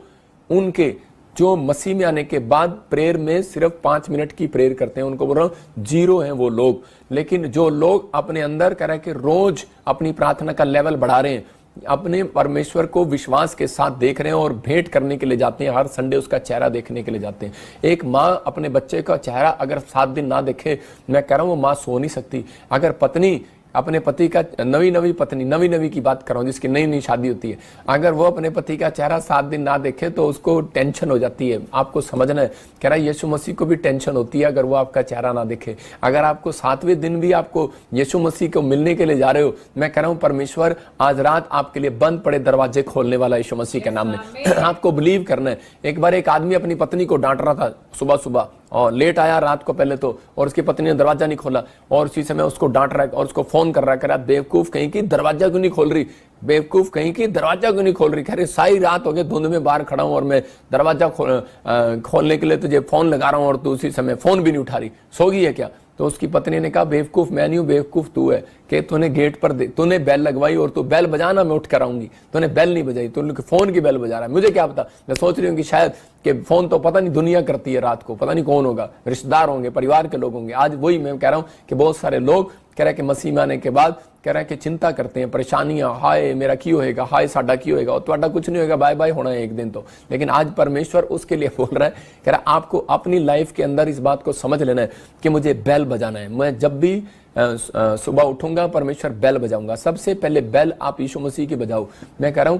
उनके जो मसीह में आने के बाद प्रेयर में सिर्फ 5 मिनट की प्रेयर करते हैं, उनको बोल रहा हूं जीरो हैं वो लोग। लेकिन जो लोग अपने अंदर कह रहे हैं कि रोज अपनी प्रार्थना का लेवल बढ़ा रहे हैं, अपने परमेश्वर को विश्वास के साथ देख रहे हैं और भेंट करने के लिए जाते हैं, हर संडे उसका चेहरा देखने के लिए जाते हैं। एक माँ अपने बच्चे का चेहरा अगर 7 दिन ना देखे, मैं कह रहा हूं वो माँ सो नहीं सकती। अगर पत्नी अपने पति का, नवी नवी की बात कर रहा हूं जिसकी नई नई शादी होती है, अगर वो अपने पति का चेहरा 7 दिन ना देखे तो उसको टेंशन हो जाती है। आपको समझना है, कह रहा है यीशु मसीह को भी टेंशन होती है अगर वो आपका चेहरा ना देखे। अगर आपको 7वें दिन भी आपको यीशु मसीह को मिलने के लिए जा रहे हो, मैं कह रहा हूं परमेश्वर आज रात आपके लिए बंद पड़े दरवाजे खोलने वाला यीशु मसीह के नाम में। आपको बिलीव करना है। एक बार एक आदमी अपनी पत्नी को डांट रहा था सुबह और लेट आया रात को पहले तो, और उसकी पत्नी ने दरवाजा नहीं खोला और उसी समय उसको डांट रहा है और उसको फोन कर रहा है, कह रहा बेवकूफ कहीं की दरवाजा क्यों नहीं खोल रही, बेवकूफ कहीं की दरवाजा क्यों नहीं खोल रही। कह रहे सारी रात हो गई धुंध में बाहर खड़ा हूं और मैं दरवाजा खोलने के लिए तुझे फोन लगा रहा हूं और तू उसी समय फोन भी नहीं उठा रही, सो गई है क्या? तो उसकी पत्नी ने कहा बेवकूफ मैं नहीं हूं, बेवकूफ तू है कि तूने गेट पर तूने बेल लगवाई और तू बेल बजाना मैं उठ कर आऊंगी, तूने बेल नहीं बजाई, तूने फोन की बेल बजा रहा है। मुझे क्या पता, मैं सोच रही हूँ कि शायद कि फोन तो पता नहीं दुनिया करती है रात को, पता नहीं कौन होगा, रिश्तेदार होंगे, परिवार के लोग होंगे। आज वही मैं कह रहा हूं कि बहुत सारे लोग कह रहे हैं कि मसीह में आने के बाद कह रहे हैं कि चिंता करते हैं, परेशानियां, हाय मेरा की होएगा, हाय साडा की होएगा, और तुम्हारा कुछ नहीं होएगा, बाय बाय होना है एक दिन तो। लेकिन आज परमेश्वर उसके लिए बोल रहा है, कह रहा है आपको अपनी लाइफ के अंदर इस बात को समझ लेना है कि मुझे बेल बजाना है। मैं जब भी सुबह उठूंगा परमेश्वर बेल बजाऊंगा। सबसे पहले बेल आप यीशु मसीह की बजाओ। मैं कह रहा हूं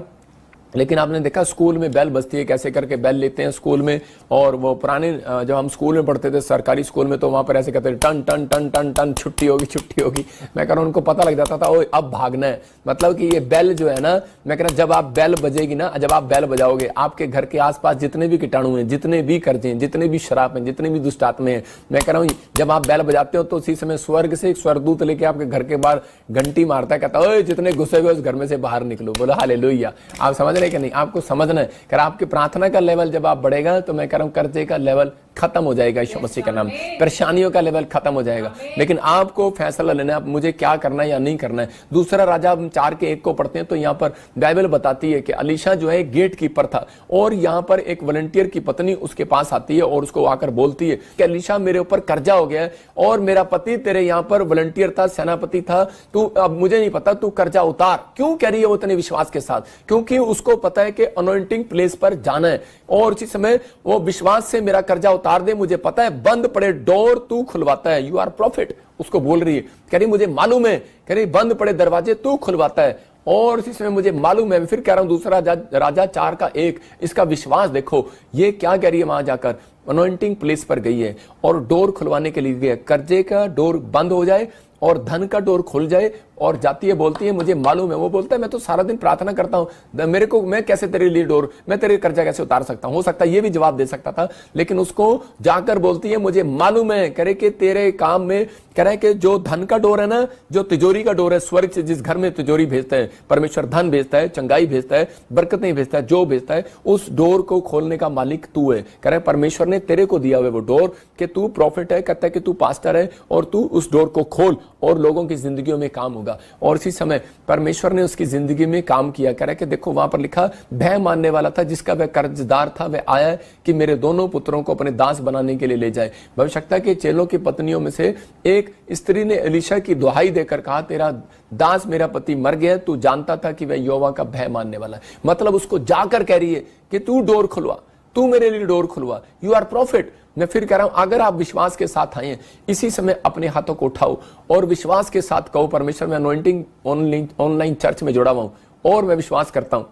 लेकिन आपने देखा स्कूल में बेल बजती है, कैसे करके बेल लेते हैं स्कूल में। और वो पुराने जब हम स्कूल में पढ़ते थे सरकारी स्कूल में, तो वहां पर ऐसे कहते थे टन टन टन टन टन छुट्टी होगी छुट्टी होगी। मैं कह रहा हूं उनको पता लग जाता था ओ अब भागना है। मतलब कि ये बेल जो है ना, मैं कह रहा हूं जब आप बेल बजेगी ना, जब आप बेल बजाओगे, आपके घर के आसपास जितने भी कीटाणु हैं, जितने भी कर्जे हैं, जितने भी शराब हैं, जितने भी दुष्ट आत्मे हैं, मैं कह रहा हूं जब आप बेल बजाते हो तो उसी समय स्वर्ग से एक स्वर्गदूत लेके आपके घर के बाहर घंटी मारता है, कहता है जितने घुसे हुए उस घर में से बाहर निकलो। बोलो हालेलुया। आप समझ रहे कि नहीं? आपको समझना है कि आपकी प्रार्थना का लेवल जब आप बढ़ेगा तो मैं कह रहा हूं कर्जे का लेवल खत्म हो जाएगा यीशु मसीह का नाम, परेशानियों का लेवल खत्म हो जाएगा। लेकिन आपको फैसला लेना है मुझे क्या करना है या नहीं करना है। दूसरा राजा 4:1 को पढ़ते हैं तो यहाँ पर बाइबल बताती है कि अलीशा जो है गेट कीपर था, और यहाँ पर एक वॉलंटियर की पत्नी उसके पास आती है और उसको आकर बोलती है कि अलीशा मेरे ऊपर कर्जा हो गया है और मेरा पति तेरे यहाँ पर वॉलंटियर था, सेनापति था, तू अब मुझे नहीं पता, तू कर्जा उतार। क्यों कह रही है वो इतने विश्वास के साथ? क्योंकि उसको पता है कि अनॉइंटिंग प्लेस पर जाना है और उसी समय वो विश्वास से मेरा कर्जा उतार दे, मुझे पता है बंद पड़े डोर तू खुलवाता है, यू आर प्रॉफिट। उसको बोल रही है, कह रही मुझे मालूम है, कह रही बंद पड़े दरवाजे तू खुलवाता है और इसी समय मुझे मालूम है। फिर कह रहा हूं दूसरा राजा 4:1, इसका विश्वास देखो ये क्या कह रही है। वहां जाकर अनॉइंटिंग प्लेस पर गई है और डोर खुलवाने के लिए गई है, कर्जे का डोर बंद हो जाए और धन का डोर खुल जाए और जाती है, बोलती है मुझे मालूम है, वो बोलता है मैं तो सारा दिन प्रार्थना करता हूं, मेरे को मैं कैसे तेरे लिए डोर, मैं तेरे कर्जा कैसे उतार सकता हूं। हो सकता है ये भी जवाब दे सकता था, लेकिन उसको जाकर बोलती है मुझे मालूम है करे कि तेरे काम में करे कि जो धन का डोर है ना, जो तिजोरी का डोर है, स्वर्ग से जिस घर में तिजोरी भेजता है परमेश्वर, धन भेजता है, चंगाई भेजता है, बरकतें भेजता है, जो भेजता है, उस डोर को खोलने का मालिक तू है। कह रहे परमेश्वर ने तेरे को दिया हुआ वो डोर कि तू प्रॉफिट है, कहता है कि तू पास्टर है और तू उस डोर को खोल और लोगों की जिंदगियों में काम होगा। और इसी समय परमेश्वर ने उसकी जिंदगी में काम किया। कह रहा है कि देखो वहां पर लिखा, भय मानने वाला था जिसका वह कर्जदार था, वह आया कि मेरे दोनों पुत्रों को अपने दास बनाने के लिए ले जाए। भविष्यता के चेलों की पत्नियों में से एक स्त्री ने एलीशा की दुहाई देकर कहा, तेरा दास मेरा पति मर गया, तू जानता था कि वह यहोवा का भय मानने वाला है। मतलब उसको जाकर कह रही है कि तू डोर खुलवा, तू मेरे लिए डोर खुलवा, यू आर प्रॉफिट। मैं फिर कह रहा हूं, अगर आप विश्वास के साथ आए हैं, इसी समय अपने हाथों को उठाओ और विश्वास के साथ कहो, परमेश्वर मैं अनॉइंटिंग ऑनलाइन चर्च में जुड़ा हुआ हूं और मैं विश्वास करता हूं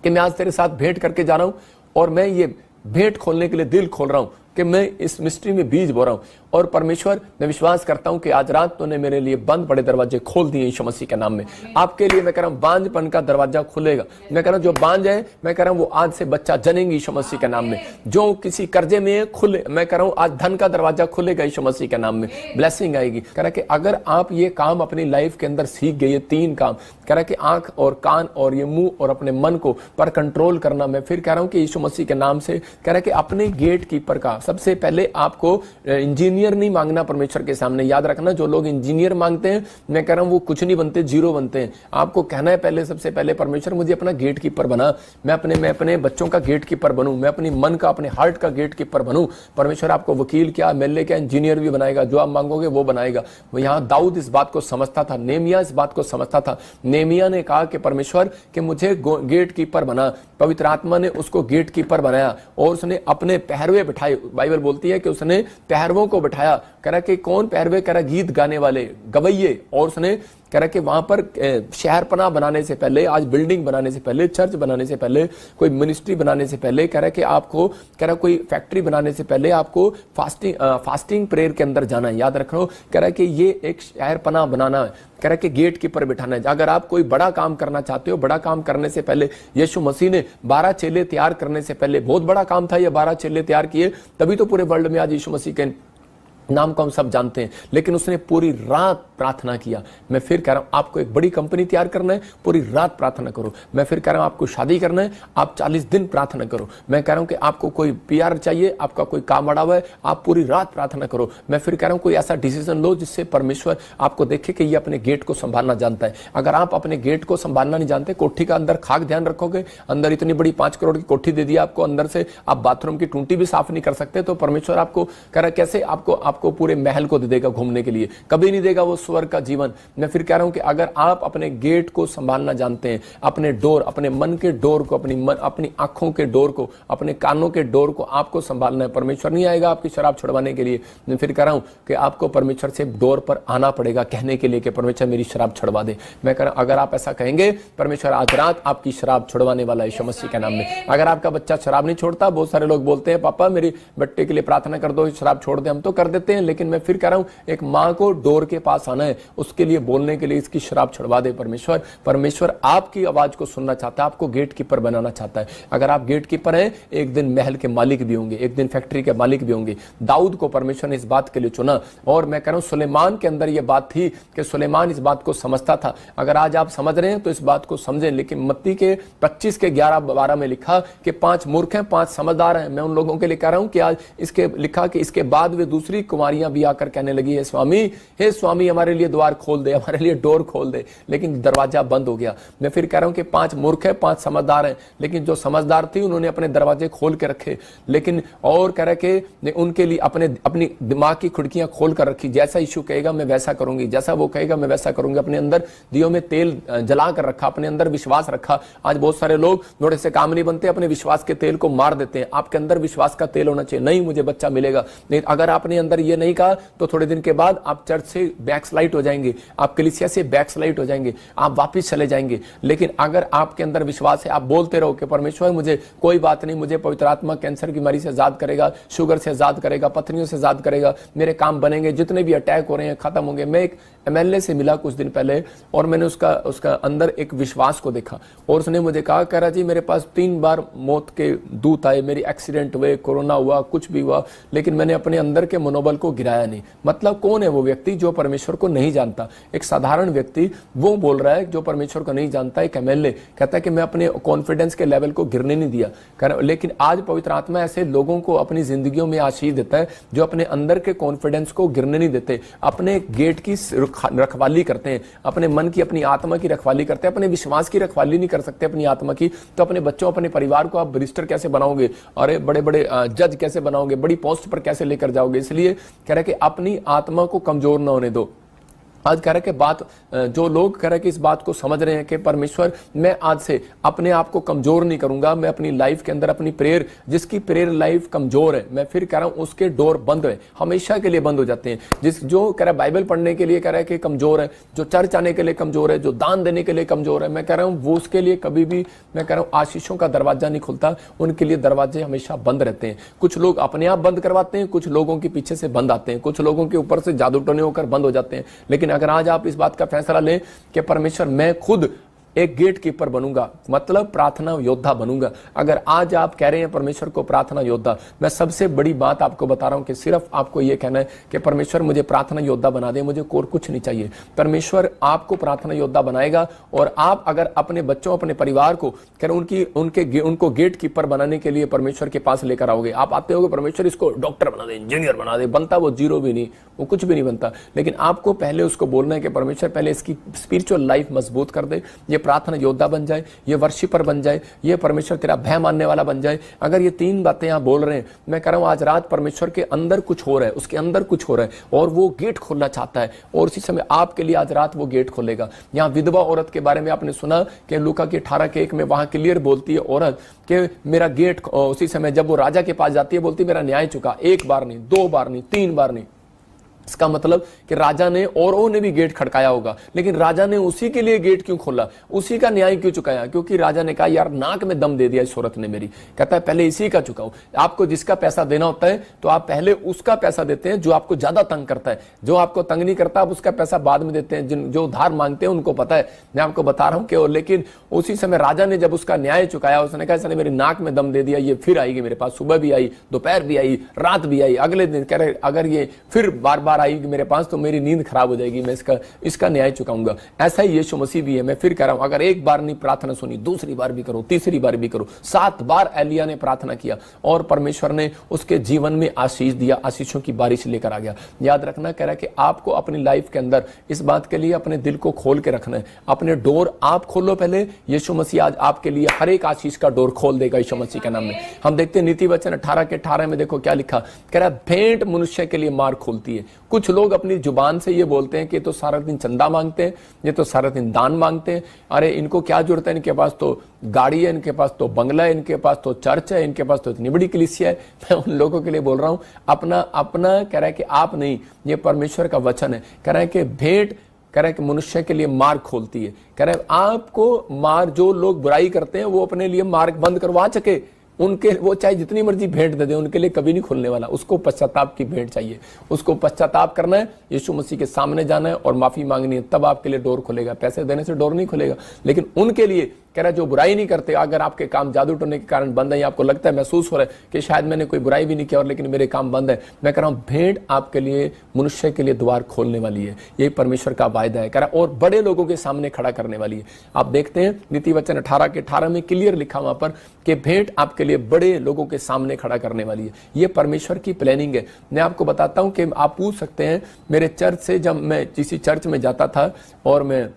कि मैं आज तेरे साथ भेंट करके जा रहा हूं और मैं ये भेंट खोलने के लिए दिल खोल रहा हूं कि मैं इस मिस्ट्री में बीज बो रहा हूं। और परमेश्वर मैं विश्वास करता हूं कि आज रात तूने मेरे लिए बंद पड़े दरवाजे खोल दिए यीशु मसीह के नाम में। आपके लिए मैं कह रहा हूं बांझपन का दरवाजा खुलेगा। मैं कह रहा हूं जो बांझ है, मैं कह रहा हूं वो आज से बच्चा जनेंगे यीशु मसीह के नाम में। जो किसी कर्जे में है खुले, मैं कह रहा हूं आज धन का दरवाजा खुलेगा यीशु मसीह के नाम में, ब्लेसिंग आएगी। कह रहा कि अगर आप ये काम अपनी लाइफ के अंदर सीख गए, ये 3 काम, कह रहा कि आंख और कान और ये मुंह और अपने मन को पर कंट्रोल करना, मैं फिर कह रहा हूं कि यीशु मसीह के नाम से कह रहा कि अपने गेट कीपर का सबसे पहले आपको इंजीनियर नहीं मांगना परमेश्वर के सामने। याद रखना, जो लोग इंजीनियर मांगते हैं, मैं कह रहा हूं वो कुछ नहीं बनते, जीरो बनते हैं। आपको कहना है पहले, सबसे पहले परमेश्वर मुझे अपना गेट कीपर बना, मैं अपने बच्चों का गेट कीपर बनूं, मैं अपनी मन का, अपने हार्ट का गेट कीपर बनूं। परमेश्वर आपको वकील क्या, एमएलए क्या, इंजीनियर भी बनाएगा, जो आप मांगोगे वो बनाएगा। वो यहाँ दाऊद इस बात को समझता था, नेमिया इस बात को समझता था। नेमिया ने कहा कि परमेश्वर कि मुझे गेट कीपर बना, पवित्र आत्मा ने उसको गेट कीपर बनाया और उसने अपने पहरवे बिठाए। बाइबल बोलती है कि उसने पहरवों को बिठाया। कह रहा कि कौन पहरवे, कह रहा गीत गाने वाले, गवैये। और उसने कह रहा कि वहां पर शहर पनाह बनाने से पहले, आज बिल्डिंग बनाने से पहले, चर्च बनाने से पहले, कोई मिनिस्ट्री बनाने से पहले, कह रहा कि आपको, कह रहा कोई फैक्ट्री बनाने से पहले आपको फास्टिंग प्रेयर के अंदर जाना है। याद रखो, कह रहा कि ये एक शहर पनाह बनाना है, कह रहा कि गेट कीपर बिठाना है। अगर आप कोई बड़ा काम करना चाहते हो, बड़ा काम करने से पहले यीशु मसीह ने 12 चेले तैयार करने से पहले, बहुत बड़ा काम था ये, 12 चेले तैयार किए, तभी तो पूरे वर्ल्ड में आज यीशु मसीह के नाम को हम सब जानते हैं। लेकिन उसने पूरी रात प्रार्थना किया। मैं फिर कह रहा हूं, आपको एक बड़ी कंपनी तैयार करना है, पूरी रात प्रार्थना करो। मैं फिर कह रहा हूं, आपको शादी करना है, आप 40 दिन प्रार्थना करो। मैं कह रहा हूं कि आपको कोई PR चाहिए, आपका कोई काम अड़ा हुआ है, आप पूरी रात प्रार्थना करो। मैं फिर कह रहा हूं, कोई ऐसा डिसीजन लो जिससे परमेश्वर आपको देखे कि ये अपने गेट को संभालना जानता है। अगर आप अपने गेट को संभालना नहीं जानते, कोठी का अंदर खाक ध्यान रखोगे, अंदर इतनी बड़ी 5 करोड़ की कोठी दे दी आपको, अंदर से आप बाथरूम की टूंटी भी साफ नहीं कर सकते, तो परमेश्वर आपको कह रहा कैसे आपको पूरे महल को दे देगा घूमने के लिए, कभी नहीं देगा वो स्वर्ग का जीवन। मैं फिर कह रहा हूं कि अगर आप अपने गेट को संभालना जानते हैं, अपने डोर, अपने मन के डोर को, अपनी आंखों के डोर को, अपने कानों के डोर को आपको संभालना है। परमेश्वर नहीं आएगा आपकी शराब छुड़वाने के लिए। मैं फिर कह रहा हूं कि आपको परमेश्वर से डोर पर आना पड़ेगा कहने के लिए कि परमेश्वर मेरी शराब छुड़वा दे। मैं कह रहा हूं, अगर आप ऐसा कहेंगे, परमेश्वर आज रात आपकी शराब छुड़वाने वाला है यीशु मसीह के नाम में। अगर आपका बच्चा शराब नहीं छोड़ता, बहुत सारे लोग बोलते हैं पापा मेरी बच्चे के लिए प्रार्थना कर दो, शराब छोड़ दे, हम तो कर देते हैं, लेकिन मैं फिर कह रहा हूं, एक मां को डोर के पास आना है, उसके लिए बोलने के लिए इसकी शराब छुड़वा दे परमेश्वर। परमेश्वर आपकी आवाज को सुनना चाहता है, आपको गेट कीपर बनाना चाहता है। अगर आप गेट कीपर हैं, एक दिन महल के मालिक भी होंगे, एक दिन फैक्ट्री के मालिक भी होंगे। दाऊद को परमेश्वर ने इस बात के लिए चुना। और मैं कह रहा हूं, सुलेमान के अंदर यह बात थी कि सुलेमान इस बात को समझता था। अगर आज आप समझ रहे हैं तो इस बात को समझें। लेकिन मत्ती के 25 के 11-12 में लिखा कि 5 मूर्ख हैं, 5 समझदार हैं। मैं उन लोगों के लिए कह रहा हूं कि आज इसके लिखा कि इसके बाद वे दूसरी कुमारियां भी आकर कहने लगी, हे स्वामी हमारे लिए द्वार खोल दे, हमारे लिए डोर खोल दे। लेकिन दरवाजा बंद हो गया। मैं फिर कह रहा हूं कि 5 मूर्ख है, 5 समझदार हैं। लेकिन जो समझदार थी उन्होंने अपने दरवाजे खोल के रखे। लेकिन और कह रहे कि उनके लिए अपनी दिमाग की खिड़कियां खोल कर रखी। जैसा यीशु कहेगा मैं वैसा करूंगी, जैसा वो कहेगा मैं वैसा करूंगी। अपने अंदर दियों में तेल जला कर रखा, अपने अंदर विश्वास रखा। आज बहुत सारे लोग थोड़े से काम नहीं बनते, अपने विश्वास के तेल को मार देते हैं। आपके अंदर विश्वास का तेल होना चाहिए। नहीं मुझे बच्चा मिलेगा, नहीं। अगर आपने अंदर ये नहीं कहा तो थोड़े दिन के बाद आप चर्च से बैकस्लाइड हो जाएंगे, आप कलीसिया से बैकस्लाइड हो जाएंगे, आप वापस चले जाएंगे। लेकिन अगर आपके अंदर विश्वास है, आप बोलते रहो कि परमेश्वर मुझे कोई बात नहीं, मुझे पवित्र आत्मा कैंसर की बीमारी से आजाद करेगा, शुगर से आजाद करेगा, पथरियों से आजाद करेगा, मेरे काम बनेंगे, जितने भी अटैक हो रहे हैं खत्म होंगे। मैं एक एमएलए से मिला कुछ दिन पहले और मैंने उसका अंदर एक विश्वास को देखा और उसने मुझे कहा, कह रहा जी मेरे पास 3 बार मौत के दूत आए, मेरी एक्सीडेंट हुए, कोरोना हुआ, कुछ भी हुआ, लेकिन मैंने अपने अंदर के मनोबल को गिराया नहीं। मतलब कौन है वो व्यक्ति जो परमेश्वर को नहीं जानता? एक साधारण व्यक्ति वो बोल रहा है जो परमेश्वर को नहीं जानता। एक एमएलए कहता है कि मैं अपने कॉन्फिडेंस के लेवल को गिरने नहीं दिया। लेकिन आज पवित्र आत्मा ऐसे लोगों को अपनी जिंदगियों में आशीष देता है जो अपने अंदर के कॉन्फिडेंस को गिरने नहीं देते, अपने गेट की रखवाली करते हैं, अपने मन की, अपनी आत्मा की रखवाली करते हैं। अपने विश्वास की रखवाली नहीं कर सकते अपनी आत्मा की, तो अपने बच्चों, अपने परिवार को आप बैरिस्टर कैसे बनाओगे, और बड़े बड़े जज कैसे बनाओगे, बड़ी पोस्ट पर कैसे लेकर जाओगे? इसलिए कह रहे कि अपनी आत्मा को कमजोर ना होने दो। आज कह रहे कि बात, जो लोग कह रहे कि इस बात को समझ रहे हैं कि परमेश्वर मैं आज से अपने आप को कमजोर नहीं करूंगा, मैं अपनी लाइफ के अंदर अपनी प्रेयर, जिसकी प्रेयर लाइफ कमजोर है, मैं फिर कह रहा हूं उसके डोर बंद है, हमेशा के लिए बंद हो जाते हैं। जो कह रहा है बाइबल पढ़ने के लिए कह रहा है कि कमजोर है, जो चर्च आने के लिए कमजोर है, जो दान देने के लिए कमजोर है, मैं कह रहा हूं वो उसके लिए कभी भी, मैं कह रहा हूं आशीषों का दरवाजा नहीं खुलता, उनके लिए दरवाजे हमेशा बंद रहते हैं। कुछ लोग अपने आप बंद करवाते हैं, कुछ लोगों के पीछे से बंद आते हैं, कुछ लोगों के ऊपर से जादू टोने होकर बंद हो जाते हैं। लेकिन अगर आज आप इस बात का फैसला लें कि परमेश्वर मैं खुद एक गेट कीपर बनूंगा, मतलब प्रार्थना योद्धा बनूंगा। अगर आज आप कह रहे हैं परमेश्वर को प्रार्थना योद्धा, मैं सबसे बड़ी बात आपको बता रहा हूं कि सिर्फ आपको यह कहना है कि परमेश्वर मुझे प्रार्थना योद्धा बना दे, मुझे और कुछ नहीं चाहिए। परमेश्वर आपको प्रार्थना योद्धा बनाएगा और आप अगर अपने बच्चों, अपने परिवार को उनको गेट कीपर बनाने के लिए परमेश्वर के पास लेकर आओगे। आप आते होगे परमेश्वर इसको डॉक्टर बना दे, इंजीनियर बना दे, बनता वो जीरो भी नहीं, वो कुछ भी नहीं बनता। लेकिन आपको पहले उसको बोलना है कि परमेश्वर पहले इसकी स्पिरिचुअल लाइफ मजबूत कर दे, ये प्रार्थना योद्धा बन जाए, ये वर्शिपर बन जाए, ये परमेश्वर तेरा भय मानने वाला बन जाए। अगर ये 3 बातें आप बोल रहे हैं, मैं कह रहा हूं आज रात परमेश्वर के अंदर कुछ हो रहा है, उसके अंदर कुछ हो रहा है और वो गेट खोलना चाहता है और उसी समय आपके लिए आज रात वो गेट खोलेगा। यहाँ विधवा औरत के बारे में आपने सुना कि लूका के 18:1 में वहां क्लियर बोलती है औरत कि मेरा गेट, उसी समय जब वो राजा के पास जाती है बोलती मेरा न्याय चुका, 1 बार नहीं, 2 बार नहीं, 3 बार नहीं। इसका मतलब कि राजा ने औरों ने भी गेट खड़काया होगा, लेकिन राजा ने उसी के लिए गेट क्यों खोला, उसी का न्याय क्यों चुकाया? क्योंकि राजा ने कहा यार नाक में दम दे दिया इस औरत ने मेरी। कहता है पहले इसी का चुकाओ। आपको जिसका पैसा देना होता है तो आप पहले उसका पैसा देते हैं जो आपको ज्यादा तंग करता है, जो आपको तंग नहीं करता आप उसका पैसा बाद में देते हैं। जो उधार मांगते हैं उनको पता है, मैं आपको बता रहा हूं कि। लेकिन उसी समय राजा ने जब उसका न्याय चुकाया, उसने कहा इसने मेरी नाक में दम दे दिया, ये फिर आएगी मेरे पास, सुबह भी आई, दोपहर भी आई, रात भी आई, अगले दिन कह रहे अगर ये फिर बार बार आएगी मेरे पास तो मेरी नींद खराब हो जाएगी, मैं इसका न्याय चुकाऊंगा। ऐसा ही यीशु मसीह भी है। मैं फिर कह रहा हूं अगर 1 बार नहीं प्रार्थना सुनी, दूसरी बार भी करो, तीसरी बार भी करो। 7 बार एलिया ने प्रार्थना किया और परमेश्वर ने उसके जीवन में आशीष दिया, आशीषों की बारिश लेकर आ गया। याद रखना, कह रहा है कि आपको अपनी लाइफ के अंदर इस बात के लिए अपने दिल को खोल के रखना है। अपने डोर आप खोलो पहले, यीशु मसीह आज आपके लिए हर एक आशीष का डोर खोल देगा यीशु मसीह के नाम में। हम देखते हैं नीति वचन 18:18 में देखो क्या लिखा, कह रहा है भेंट मनुष्य के लिए मार्ग खोलती है। कुछ लोग अपनी जुबान से ये बोलते हैं कि तो सारा दिन चंदा मांगते हैं, ये तो सारा दिन दान मांगते हैं, अरे इनको क्या जरूरत है, इनके पास तो गाड़ी है, इनके पास तो बंगला है, इनके पास तो चर्च है, इनके पास तो इतनी बड़ी कलीसिया है। मैं उन लोगों के लिए बोल रहा हूं अपना कह रहा है कि आप नहीं, ये परमेश्वर का वचन है। कह रहा है कि भेंट, कह रहा है कि मनुष्य के लिए मार्ग खोलती है। कह रहा है आपको जो लोग बुराई करते हैं वो अपने लिए मार्ग बंद करवा सके, उनके वो चाहे जितनी मर्जी भेंट दे दे, उनके लिए कभी नहीं खुलने वाला। उसको पश्चाताप की भेंट चाहिए, उसको पश्चाताप करना है, यीशु मसीह के सामने जाना है और माफी मांगनी है, तब आपके लिए डोर खुलेगा। पैसे देने से डोर नहीं खुलेगा। लेकिन उनके लिए कह रहा है जो बुराई नहीं करते, अगर आपके काम जादू टोने के कारण बंद है, आपको लगता है, महसूस हो रहा है कि शायद मैंने कोई बुराई भी नहीं किया और लेकिन मेरे काम बंद है, मैं कह रहा हूं भेंट आपके लिए, मनुष्य के लिए द्वार खोलने वाली है। यही परमेश्वर का वायदा है। कह रहा और बड़े लोगों के सामने खड़ा करने वाली है। आप देखते हैं नीति वचन 18:18 में क्लियर लिखा वहां पर कि भेंट आपके लिए बड़े लोगों के सामने खड़ा करने वाली है। यह परमेश्वर की प्लानिंग है। मैं आपको बताता हूं कि आप पूछ सकते हैं मेरे चर्च से, जब मैं किसी चर्च में जाता था और मैं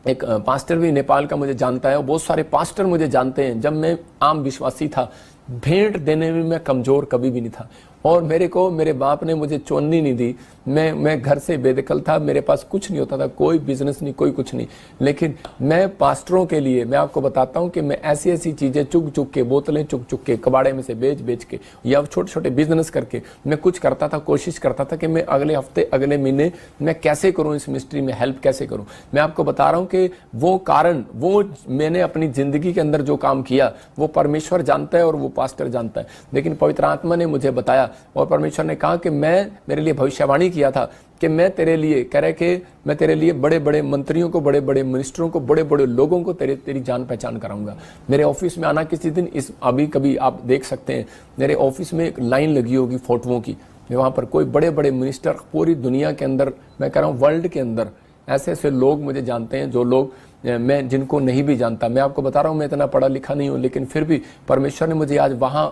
एक पास्टर भी नेपाल का मुझे जानता है और बहुत सारे पास्टर मुझे जानते हैं, जब मैं आम विश्वासी था भेंट देने में मैं कमजोर कभी भी नहीं था। और मेरे बाप ने मुझे चोन्नी नहीं दी। मैं घर से बेदखल था, मेरे पास कुछ नहीं होता था, कोई बिजनेस नहीं, कोई कुछ नहीं। लेकिन मैं पास्टरों के लिए मैं आपको बताता हूं कि मैं ऐसी ऐसी चीजें चुग चुग के, बोतलें चुग चुग के, कबाड़े में से बेच बेच के या छोटे छोटे बिजनेस करके मैं कुछ करता था, कोशिश करता था कि मैं अगले हफ्ते, अगले महीने मैं कैसे करूं, इस मिनिस्ट्री में हेल्प कैसे करूं। मैं आपको बता रहा हूं कि वो मैंने अपनी जिंदगी के अंदर जो काम किया वो परमेश्वर जानता है और वो पास्टर जानता है। लेकिन पवित्र आत्मा ने मुझे बताया और परमेश्वर ने कहा कि मेरे लिए भविष्यवाणी किया था कि मैं तेरे लिए, कह रहे कि मैं तेरे लिए बड़े बड़े मंत्रियों को, बड़े बड़े मिनिस्टरों को, बड़े बड़े लोगों को तेरी जान पहचान कराऊंगा। मेरे ऑफिस में आना किसी दिन, अभी कभी आप देख सकते हैं मेरे ऑफिस में एक लाइन लगी होगी फोटोओं की। वहां पर कोई बड़े बड़े मिनिस्टर पूरी दुनिया के अंदर, मैं कह रहा हूँ वर्ल्ड के अंदर ऐसे ऐसे लोग मुझे जानते हैं जो लोग मैं जिनको नहीं भी जानता। मैं आपको बता रहा हूँ मैं इतना पढ़ा लिखा नहीं हूँ, लेकिन फिर भी परमेश्वर ने मुझे आज वहां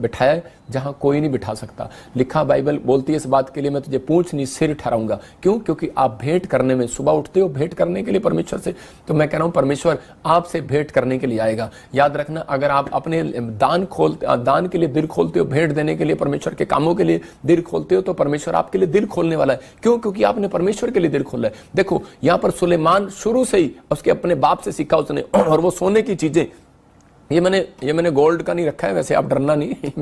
बिठाया है जहां कोई नहीं बिठा सकता। लिखा बाइबल बोलती है इस बात के लिए मैं तुझे पूंछ नहीं सिर ठहराऊंगा। क्यों? क्योंकि आप भेंट करने में, सुबह उठते हो भेंट करने के लिए परमेश्वर से, तो मैं कह रहा हूं परमेश्वर आपसे भेंट करने के लिए आएगा। याद रखना, अगर आप अपने दान के लिए दिल खोलते हो, भेंट देने के लिए, परमेश्वर के कामों के लिए दिल खोलते हो, तो परमेश्वर आपके लिए दिल खोलने वाला है। क्यों? क्योंकि आपने परमेश्वर के लिए दिल खोला है। देखो यहां पर सुलेमान शुरू से ही उसके अपने बाप से सीखा उसने, और वो सोने की चीजें, ये मैंने गोल्ड का नहीं रखा है, वैसे आप डरना नहीं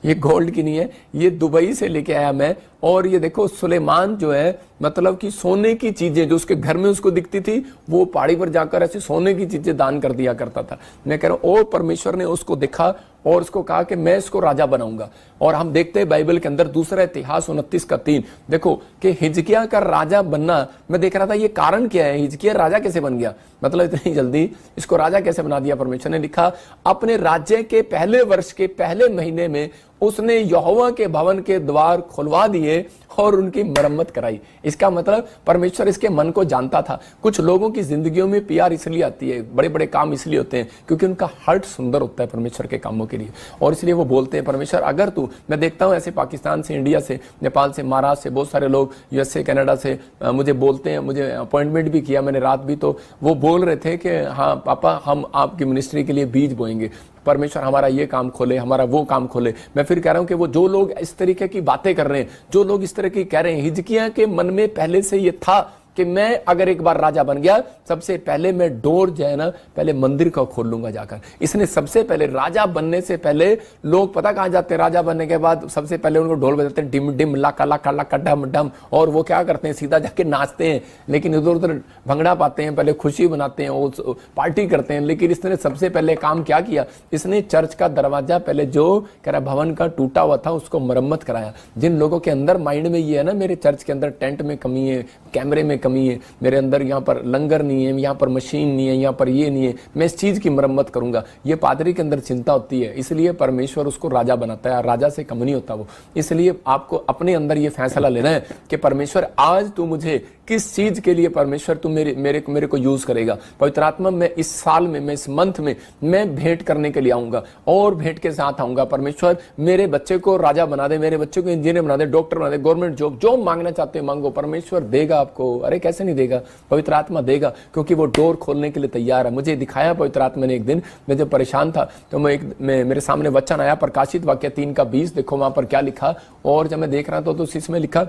ये गोल्ड की नहीं है, ये दुबई से लेके आया मैं। और ये देखो सुलेमान जो है, मतलब कि सोने की चीजें जो उसके घर में उसको दिखती थी, वो पहाड़ी पर जाकर ऐसे सोने की चीजें दान कर दिया करता था। मैं कह रहा हूं, और परमेश्वर ने उसको देखा और उसको कहा कि मैं इसको राजा बनाऊंगा। और हम देखते हैं बाइबल के अंदर दूसरा इतिहास 29:3, देखो कि हिजकिय्याह का राजा बनना, मैं देख रहा था ये कारण क्या है, हिजकिय्याह राजा कैसे बन गया, मतलब इतनी जल्दी इसको राजा कैसे बना दिया। परमेश्वर ने लिखा अपने राज्य के पहले वर्ष के पहले महीने में उसने यहोवा के भवन के द्वार खुलवा दिए और उनकी मरम्मत कराई। इसका मतलब परमेश्वर इसके मन को जानता था। कुछ लोगों की जिंदगियों में प्यार इसलिए आती है, बड़े बड़े काम इसलिए होते हैं क्योंकि उनका हार्ट सुंदर होता है परमेश्वर के कामों के लिए, और इसलिए वो बोलते हैं परमेश्वर अगर तू, मैं देखता हूं ऐसे पाकिस्तान से, इंडिया से, नेपाल से, महाराष्ट्र से बहुत सारे लोग, यूएसए, कनाडा से मुझे बोलते हैं, मुझे अपॉइंटमेंट भी किया मैंने रात भी, तो वो बोल रहे थे कि हाँ पापा हम आपकी मिनिस्ट्री के लिए बीज बोएंगे, परमेश्वर हमारा ये काम खोले, हमारा वो काम खोले। मैं फिर कह रहा हूं कि वो जो लोग इस तरीके की बातें कर रहे हैं, जो लोग इस तरह की कह रहे हैं, हिजकिय्याह के मन में पहले से ये था कि मैं अगर एक बार राजा बन गया, सबसे पहले मैं डोर जो है ना, पहले मंदिर का खोल लूंगा जाकर। इसने सबसे पहले राजा बनने से पहले, लोग पता कहां जाते हैं राजा बनने के बाद, सबसे पहले उनको ढोल बजाते हैं, डिम डिम लाका लाका लाका डम डम, और वो क्या करते हैं सीधा जाके नाचते हैं, लेकिन इधर उधर भंगड़ा पाते हैं, पहले खुशी बनाते हैं, पार्टी करते हैं। लेकिन इसने सबसे पहले काम क्या किया, इसने चर्च का दरवाजा पहले जो कह रहा भवन का टूटा हुआ था उसको मरम्मत कराया। जिन लोगों के अंदर माइंड में ये है ना, मेरे चर्च के अंदर टेंट में कमी है, कैमरे में कमी है, मेरे अंदर यहाँ पर लंगर नहीं है, यहाँ पर मशीन नहीं है, यहाँ पर ये नहीं है, मैं इस चीज की मरम्मत करूंगा। ये पादरी के अंदर चिंता होती है, इसलिए परमेश्वर उसको राजा बनाता है, राजा से कम नहीं होता वो। इसलिए आपको अपने अंदर ये फैसला लेना है कि परमेश्वर आज तू मुझे किस चीज के लिए, परमेश्वर तू मेरे को यूज करेगा। पवित्र आत्मा मैं इस साल में, मैं इस मंथ में मैं भेंट करने के लिए आऊंगा और भेंट के साथ आऊंगा। परमेश्वर मेरे बच्चे को राजा बना दे, मेरे बच्चे को इंजीनियर बना दे, डॉक्टर बना दे, गवर्नमेंट जॉब, जो मांगना चाहते हो मांगो, परमेश्वर देगा आपको। अरे कैसे नहीं देगा, पवित्र आत्मा देगा, क्योंकि वो डोर खोलने के लिए तैयार है। मुझे दिखाया पवित्र आत्मा ने एक दिन, मैं जब परेशान था तो मेरे सामने वचन आया, प्रकाशित वाक्य 3:20, देखो वहां पर क्या लिखा। और जब मैं देख रहा था तो इसमें लिखा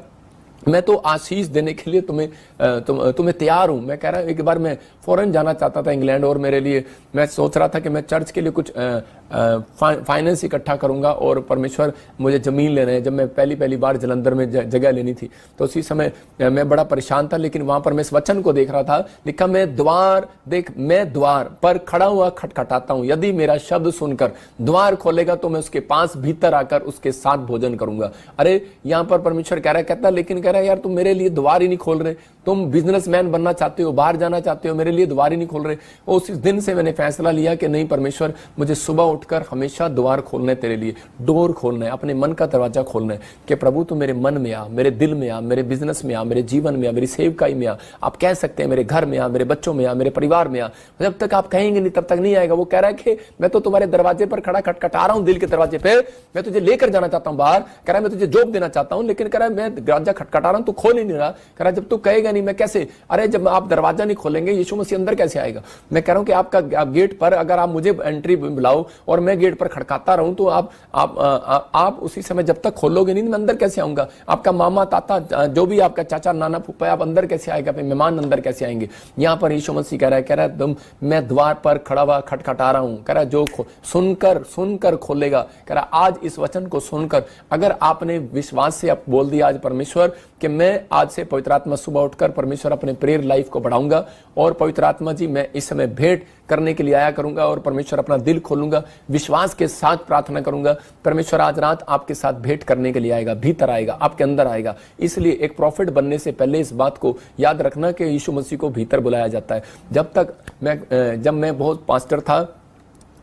मैं तो आशीष देने के लिए तुम्हें तैयार हूं। मैं कह रहा एक बार मैं फॉरेन जाना चाहता था, इंग्लैंड, और मेरे लिए मैं सोच रहा था कि मैं चर्च के लिए कुछ फाइनेंस इकट्ठा करूंगा और परमेश्वर मुझे जमीन लेना है। जब मैं पहली बार जलंधर में जगह लेनी थी तो उसी समय मैं बड़ा परेशान था, लेकिन वहां पर मैं इस वचन को देख रहा था, लिखा मैं द्वार पर खड़ा हुआ खटखटाता हूं, यदि मेरा शब्द सुनकर द्वार खोलेगा तो मैं उसके पास भीतर आकर उसके साथ भोजन करूंगा। अरे यहां पर परमेश्वर कह रहा है, कहता लेकिन कह रहा है यार तुम मेरे लिए द्वार ही नहीं खोल रहे, तुम बिजनेसमैन बनना चाहते हो, बाहर जाना चाहते हो, मेरे लिए द्वार ही नहीं खोल रहे। उस दिन से मैंने फैसला लिया कि नहीं परमेश्वर, मुझे सुबह उठकर हमेशा द्वार खोलना है, तेरे लिए डोर खोलना है, अपने मन का दरवाजा खोलना है कि प्रभु तू मेरे मन में आ, मेरे दिल में आ, मेरे बिजनेस में आ, मेरे जीवन में आ, मेरी सेवकाई में आ, आप कह सकते हैं मेरे घर में आ, मेरे बच्चों में आ, मेरे परिवार में आ। जब तक आप कहेंगे नहीं तब तक नहीं आएगा। वो कह रहा है कि मैं तो तुम्हारे दरवाजे पर खड़ा खटखटा रहा हूं, दिल के दरवाजे पे, मैं तुझे लेकर जाना चाहता हूं बाहर। कह रहा है मैं तुझे जॉब देना चाहता हूं, लेकिन कह रहा है मैं दरवाजा खटखटा रहा हूं, तू खोल ही नहीं रहा। कह रहा है जब तू कहेगा नहीं मैं कैसे, अरे जब आप दरवाजा नहीं खोलेंगे यीशु मसीह अंदर कैसे आएगा। मैं कह रहा हूं कि आपका गेट पर अगर आप मुझे एंट्री बुलाओ और मैं गेट पर खड़काता रहूं तो आप उसी समय जब तक खोलोगे नहीं, मैं अंदर कैसे आऊंगा? आपका मामा, ताता, जो भी आपका चाचा, नाना, फूफा, आप अंदर कैसे आएगा? अपने मेहमान अंदर कैसे आएंगे? यहाँ पर यीशु मसीह कह रहा है तुम, मैं द्वार पर खड़ा हुआ खटखटा रहा हूं। कह रहा है जो सुनकर खोलेगा। कह रहा आज इस वचन को सुनकर अगर आपने विश्वास से आप बोल दिया आज परमेश्वर कि मैं आज से पवित्र आत्मा सुबह उठकर परमेश्वर अपने प्रेयर लाइफ को बढ़ाऊंगा और पवित्र आत्मा जी मैं इस समय भेंट करने के लिए आया करूंगा और परमेश्वर अपना दिल खोलूंगा, विश्वास के साथ प्रार्थना करूंगा। परमेश्वर आज रात आपके साथ भेंट करने के लिए आएगा, भीतर आएगा, आपके अंदर आएगा। इसलिए एक प्रॉफिट बनने से पहले इस बात को याद रखना कि यीशु मसीह को भीतर बुलाया जाता है। जब मैं बहुत पास्टर था,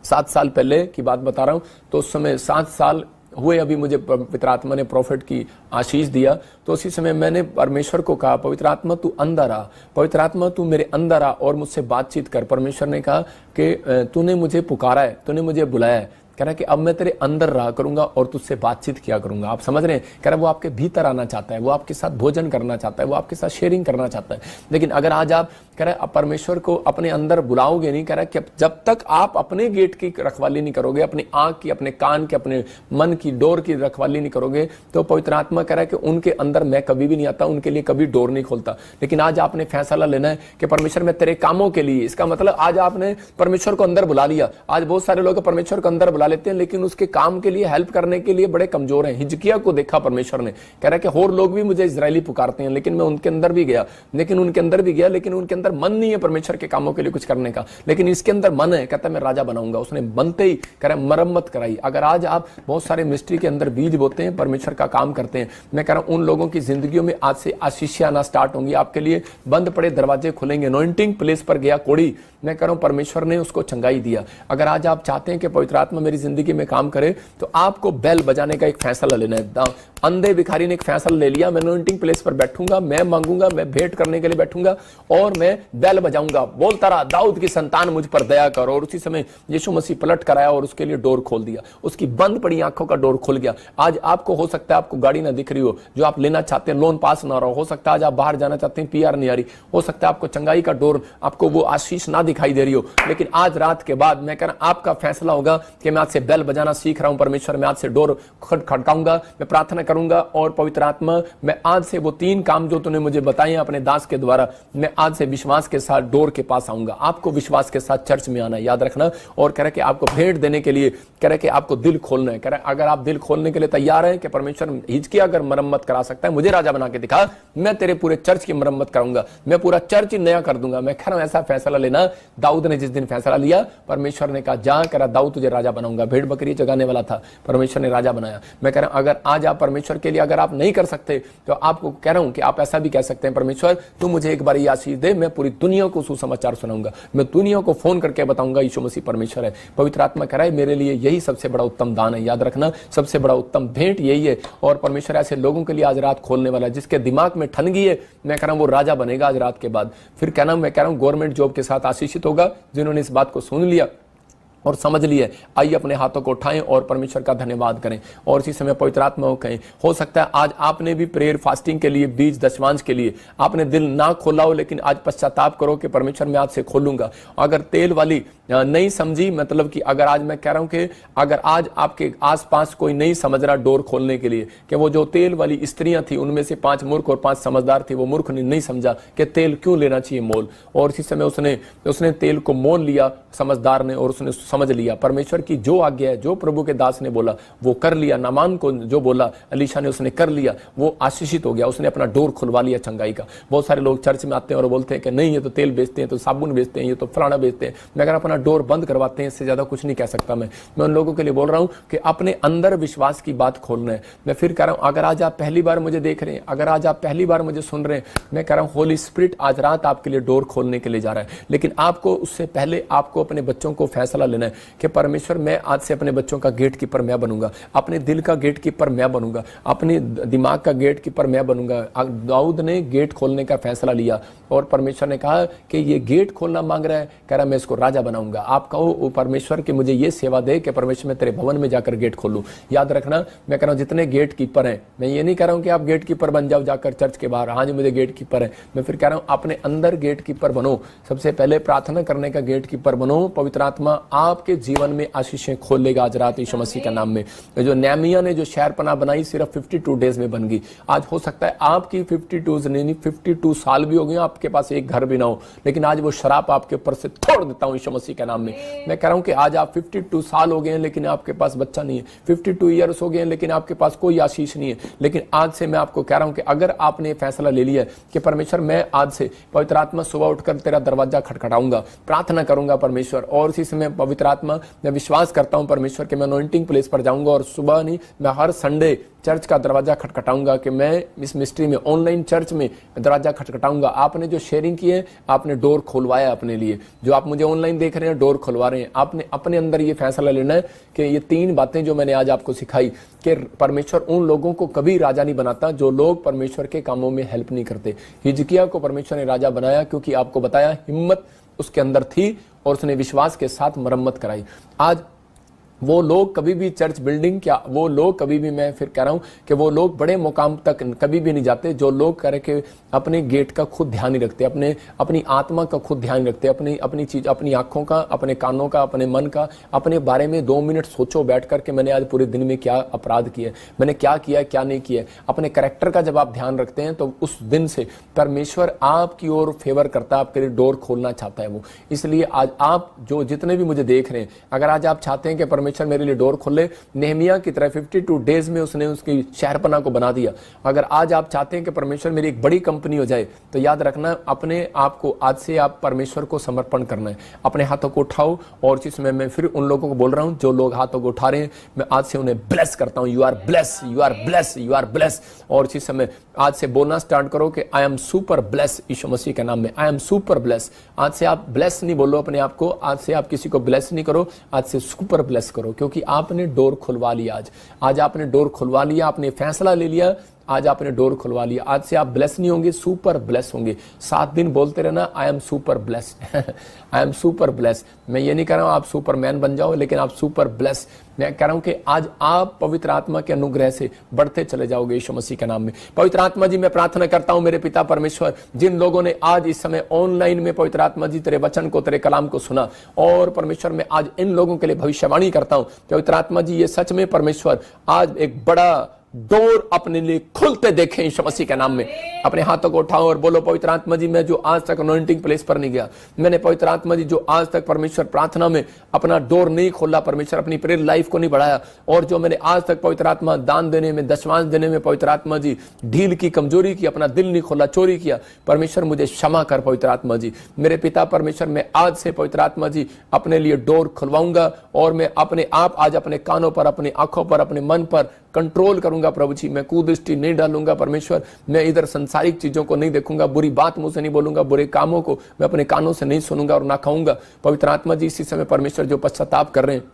7 साल पहले की बात बता रहा हूं, तो उस समय 7 साल हुए अभी मुझे पवित्र आत्मा ने प्रॉफिट की आशीष दिया। तो उसी समय मैंने परमेश्वर को कहा, पवित्र आत्मा तू अंदर आ, पवित्र आत्मा तू मेरे अंदर आ और मुझसे बातचीत कर। परमेश्वर ने कहा कि तूने मुझे पुकारा है, तूने मुझे बुलाया है। कह रहा है कि अब मैं तेरे अंदर रहा करूंगा और तुझसे बातचीत किया करूंगा। आप समझ रहे हैं? कह रहा है वो आपके भीतर आना चाहता है, वो आपके साथ भोजन करना चाहता है, वो आपके साथ शेयरिंग करना चाहता है। लेकिन अगर आज आप कह रहा है परमेश्वर को अपने अंदर बुलाओगे नहीं, कह रहा है कि जब तक आप अपने गेट की रखवाली नहीं करोगे, अपनी आंख की, अपने कान की, अपने मन की डोर की रखवाली नहीं करोगे, तो पवित्र आत्मा कह रहा है कि उनके अंदर मैं कभी भी नहीं आता, उनके लिए कभी डोर नहीं खोलता। लेकिन आज आपने फैसला लेना है कि परमेश्वर मैं तेरे कामों के लिए, इसका मतलब आज आपने परमेश्वर को अंदर बुला लिया। आज बहुत सारे लोग परमेश्वर को अंदर बुला लेते हैं लेकिन उसके काम के लिए, हेल्प करने के लिए बड़े कमजोर हैं। हिजकिया को देखा परमेश्वर ने, कह रहा है कि और लोग भी मुझे इजरायली पुकारते हैं लेकिन मैं उनके अंदर भी गया, लेकिन उनके अंदर मन नहीं है परमेश्वर के कामों के लिए कुछ करने का, लेकिन इसके अंदर मन है। कहता है मैं राजा बनाऊंगा। उसने बनते ही कह रहा है मरम्मत कराई। अगर आज आप बहुत सारे मिस्ट्री के अंदर बीज बोते हैं, परमेश्वर का काम करते हैं, मैं कह रहा हूं उन लोगों की जिंदगियों में आज से आशीष आना स्टार्ट होंगी। आपके लिए बंद पड़े दरवाजे खुलेंगे। अनॉइंटिंग प्लेस पर गया कोड़ी, मैं कह रहा हूं परमेश्वर ने उसको चंगाई दिया। अगर आज आप चाहते हैं कि पवित्र आत्मा मेरी जिंदगी में काम करे तो आपको बेल बजाने का एक फैसला लेना है। अंधे भिखारी ने एक फैसला ले लिया, मैं अनॉइंटिंग प्लेस पर बैठूंगा, मैं मांगूंगा, मैं भेंट करने के लिए बैठूंगा और मैं बेल बजाऊंगा, बोलता रहा दाऊद की संतान मुझ पर दया कर। और उसी समय यीशु मसीह पलट कर आया और उसके लिए डोर खोल दिया। उसकी बंद पड़ी आंखों का डोर खुल गया। आज आपको हो सकता है आपको गाड़ी ना दिख रही हो जो आप लेना चाहते हैं, लोन पास ना रहा हो सकता है आज आप बाहर जाना चाहते हैं, PR नहीं आ रही, हो सकता है आपको चंगाई का डोर, आपको वो आशीष ना दिखाई दे रही हो। लेकिन आज रात के बाद मैं कह रहा आपका फैसला होगा कि मैं आज से बेल बजाना सीख रहा हूं परमेश्वर, मैं आज से डोर खटखटाऊंगा, मैं प्रार्थना करूंगा और पवित्र आत्मा मैं आज से वो 3 काम जो तूने मुझे बताए अपने दास के द्वारा, मैं आज से विश्वास के साथ डोर के पास आऊंगा। आपको विश्वास के साथ चर्च में आना याद रखना। और कह रहा कि आपको भेंट देने के लिए, कह रहा कि आपको दिल खोलना है। कह रहा अगर आप दिल खोलने के लिए तैयार हैं कि परमेश्वर हिजकिया अगर मरम्मत करा सकता है, मुझे राजा बना के दिखा, मैं तेरे पूरे चर्च की मरम्मत कराऊंगा, मैं पूरा चर्च ही नया कर दूंगा। मैं कह रहा हूं ऐसा फैसला लेना। दाऊद ने जिस दिन फैसला लिया, परमेश्वर ने कहा जा, कह रहा दाऊद तुझे राजा बनाऊंगा। भेड़ बकरी जगाने वाला था, परमेश्वर ने राजा बनाया। मैं कह रहा हूं अगर आज आप परमेश्वर के लिए अगर आप नहीं कर सकते तो आपको कह रहा हूं कि आप ऐसा भी कह सकते हैं, परमेश्वर तू मुझे एक बार ये आशीष दे, मैं पूरी दुनिया को सुसमाचार सुनाऊंगा, मैं दुनिया को फोन करके बताऊंगा यीशु मसीह परमेश्वर है। पवित्र आत्मा कह रहा है मेरे लिए यही सबसे बड़ा उत्तम दान है। याद रखना सबसे बड़ा उत्तम भेंट यही है। और परमेश्वर ऐसे लोगों के लिए आज रात खोलने वाला है जिसके दिमाग में ठनगी है, मैं कह रहा हूं वो राजा बनेगा आज रात के बाद। फिर कहना मैं कह रहा हूं गवर्नमेंट जॉब के साथ आशीषित होगा जिन्होंने इस बात को सुन लिया और समझ लिए। आइए अपने हाथों को उठाएं और परमेश्वर का धन्यवाद करें और इसी समय पवित्र आत्मा को कहें। हो सकता है आज आपने भी प्रेयर फास्टिंग के लिए, बीज दशमांश के लिए आपने दिल ना खोला हो, लेकिन आज पश्चाताप करो कि परमेश्वर मैं आज से खोलूंगा। अगर तेल वाली नहीं समझी, मतलब कि अगर आज मैं कह रहा हूं कि अगर आज आपके आसपास कोई नहीं समझ रहा डोर खोलने के लिए कि वो जो तेल वाली स्त्रियां थी उनमें से 5 मूर्ख और 5 समझदार थी, वो मूर्ख ने नहीं समझा कि तेल क्यों लेना चाहिए मोल, और इसी समय उसने तेल को मोल लिया समझदार ने और उसने समझ लिया। परमेश्वर की जो आज्ञा है, जो प्रभु के दास ने बोला वो कर लिया। नामान को जो बोला अलीशा ने उसने कर लिया, वो आशीषित हो गया, उसने अपना डोर खुलवा लिया चंगाई का। बहुत सारे लोग चर्च में आते हैं और बोलते हैं कि नहीं ये तो तेल बेचते हैं, तो साबुन बेचते हैं, ये तो फलाना बेचते हैं। मैं अगर अपना डोर बंद करवाते हैं, इससे ज्यादा कुछ नहीं कह सकता। मैं उन लोगों के लिए बोल रहा हूं कि अपने अंदर विश्वास की बात खोलना है। मैं फिर कह रहा हूं अगर आज आप पहली बार मुझे देख रहे हैं, अगर आज आप पहली बार मुझे सुन रहे हैं, मैं कह रहा हूं होली स्पिरिट आज रात आपके लिए डोर खोलने के लिए जा रहा है। लेकिन आपको उससे पहले आपको अपने बच्चों को फैसला लेना है कि परमेश्वर मैं आज से अपने बच्चों का गेट कीपर मैं बनूंगा, अपने दिल का गेट कीपर मैं बनूंगा, अपने दिमाग का गेट कीपर मैं बनूंगा। दाऊद ने गेट खोलने का फैसला लिया और परमेश्वर ने कहा कि ये गेट खोलना मांग रहा है, कह रहा मैं इसको राजा बनाऊंगा। आप कहो परमेश्वर कि मुझे ये सेवा दे कि परमेश्वर मैं तेरे भवन में जाकर गेट खोलूं। याद रखना मैं कह रहा हूं जितने गेट कीपर हैं, मैं ये नहीं कह रहा हूं कि आप गेट कीपर बन जाओ जाकर चर्च के बाहर, हाँ जी मुझे गेट कीपर है। मैं फिर कह रहा हूं अपने अंदर गेट कीपर बनो। सबसे पहले प्रार्थना करने का गेट कीपर बनो। पवित्र आत्मा आपके जीवन में आशीषें खोल लेगा आज रात यीशु मसीह के नाम में। जो नेहमिया ने जो शहरपनाह बनाई सिर्फ 52 डेज में बन गई। आज हो सकता है आपकी 52 साल भी हो गए, आपके पास एक घर भी ना हो, लेकिन आज वो शराब आपके ऊपर से तोड़ देता हूं यीशु मसीह के नाम में। मैं कह रहा हूं कि आज आप 52 साल हो गए हैं लेकिन आपके पास बच्चा नहीं है, 52 ईयर्स हो गए हैं लेकिन आपके पास कोई आशीष नहीं है, लेकिन आज से मैं आपको कह रहा हूं कि अगर आपने फैसला ले लिया है कि परमेश्वर मैं आज से पवित्र आत्मा सुबह उठकर तेरा दरवाजा खटखटाऊंगा, प्रार्थना करूंगा परमेश्वर, और इसी समय पवित्र आत्मा मैं विश्वास करता हूं परमेश्वर कि मैं अनॉइंटिंग प्लेस पर जाऊंगा और सुबह नहीं मैं हर संडे चर्च का दरवाजा खटखटाऊंगा, कि मैं इस मिस्ट्री में ऑनलाइन चर्च में दरवाजा खटखटाऊंगा। आपने जो शेयरिंग की है, आपने डोर खुलवाया अपने लिए, जो आप मुझे ऑनलाइन देख रहे हैं डोर खुलवा रहे हैं। आपने अपने अंदर ये फैसला लेना है कि ये 3 बातें जो मैंने आज आपको सिखाई कि परमेश्वर उन लोगों को कभी राजा नहीं बनाता जो लोग परमेश्वर के कामों में हेल्प नहीं करते। हिजकिय्याह को परमेश्वर ने राजा बनाया क्योंकि आपको बताया हिम्मत उसके अंदर थी और उसने विश्वास के साथ मरम्मत कराई। आज वो लोग कभी भी चर्च बिल्डिंग, क्या वो लोग कभी भी, मैं फिर कह रहा हूं कि वो लोग बड़े मुकाम तक कभी भी नहीं जाते जो लोग कह रहे कि अपने गेट का खुद ध्यान नहीं रखते, अपनी आत्मा का खुद ध्यान नहीं रखते, अपनी चीज, अपनी आंखों का, अपने कानों का, अपने मन का, अपने बारे में 2 मिनट सोचो बैठ करके मैंने आज पूरे दिन में क्या अपराध किया, मैंने क्या किया क्या नहीं किया। अपने कैरेक्टर का जब आप ध्यान रखते हैं तो उस दिन से परमेश्वर आपकी ओर फेवर करता है, आपके लिए डोर खोलना चाहता है वो। इसलिए आज आप जो जितने भी मुझे देख रहे हैं, अगर आज आप चाहते हैं कि परमेश्वर मेरे लिए डोर खोले, नेहमिया की तरह 52 डेज में उसने उसकी शहरपनाह को बना दिया। अगर आज आप चाहते हैं कि परमेश्वर मेरी एक बड़ी कंपनी हो जाए, तो याद रखना अपने आप को आज से आप परमेश्वर को समर्पण करना है। अपने हाथों को उठाओ, और इस समय मैं फिर उन लोगों को बोल रहा हूं जो लोग हाथों को उठा रहे हैं, मैं आज से उन्हें ब्लेस करता हूं। You are bless, you are bless, you are bless. और इसी समय आज से बोलना स्टार्ट करो कि I am super bless Yeshu Masih के नाम में, आई एम सुपर ब्लेस। आज से आप ब्लेस नहीं बोलो अपने आप को, आज से आप किसी को ब्लेस नहीं करो, आज से सुपर ब्लेस करो, क्योंकि आपने डोर खुलवा लिया। आज आपने डोर खुलवा लिया, आपने फैसला ले लिया, आज आपने डोर खुलवा लिया। आज से आप ब्लेस नहीं होंगे, सुपर ब्लेस होंगे। 7 दिन बोलते रहना आई am super blessed I am super blessed. मैं ये नहीं कह रहा हूं आप सुपरमैन बन जाओ, लेकिन आप सुपर ब्लेस। मैं कह रहा हूं कि आज आप पवित्र आत्मा के अनुग्रह से बढ़ते चले जाओगे यीशु मसीह के नाम में। पवित्र आत्मा जी मैं प्रार्थना करता हूं मेरे पिता परमेश्वर, जिन लोगों ने आज इस समय ऑनलाइन में पवित्र आत्मा जी तेरे वचन को, तेरे कलाम को सुना, और परमेश्वर मैं आज इन लोगों के लिए भविष्यवाणी करता हूं पवित्र आत्मा जी, ये सच में परमेश्वर आज एक बड़ा डोर अपने लिए खुलते देखें यीशु मसीह के नाम में। अपने हाथों को उठाओ और बोलो पवित्र आत्मा जी मैं जो आज तक अनॉइंटिंग प्लेस पर नहीं गया, मैंने पवित्र आत्मा जी जो आज तक परमेश्वर प्रार्थना में अपना डोर नहीं खोला, परमेश्वर अपनी प्रेयर लाइफ को नहीं बढ़ाया, और जो मैंने आज तक पवित्र आत्मा दान देने में, दशमांश देने में पवित्र आत्मा जी ढील की, कमजोरी की, अपना दिल नहीं खोला, चोरी किया, परमेश्वर मुझे क्षमा कर पवित्र आत्मा जी। मेरे पिता परमेश्वर मैं आज से पवित्र आत्मा जी अपने लिए डोर खुलवाऊंगा, और मैं अपने आप आज अपने कानों पर, अपनी आंखों पर, अपने मन पर कंट्रोल करूंगा प्रभु जी। मैं कुदृष्टि नहीं डालूंगा परमेश्वर, मैं इधर संसारिक चीजों को नहीं देखूंगा, बुरी बात मुंह से नहीं बोलूंगा, बुरे कामों को मैं अपने कानों से नहीं सुनूंगा और ना खाऊंगा। पवित्र आत्मा जी इसी समय परमेश्वर जो पश्चाताप कर रहे हैं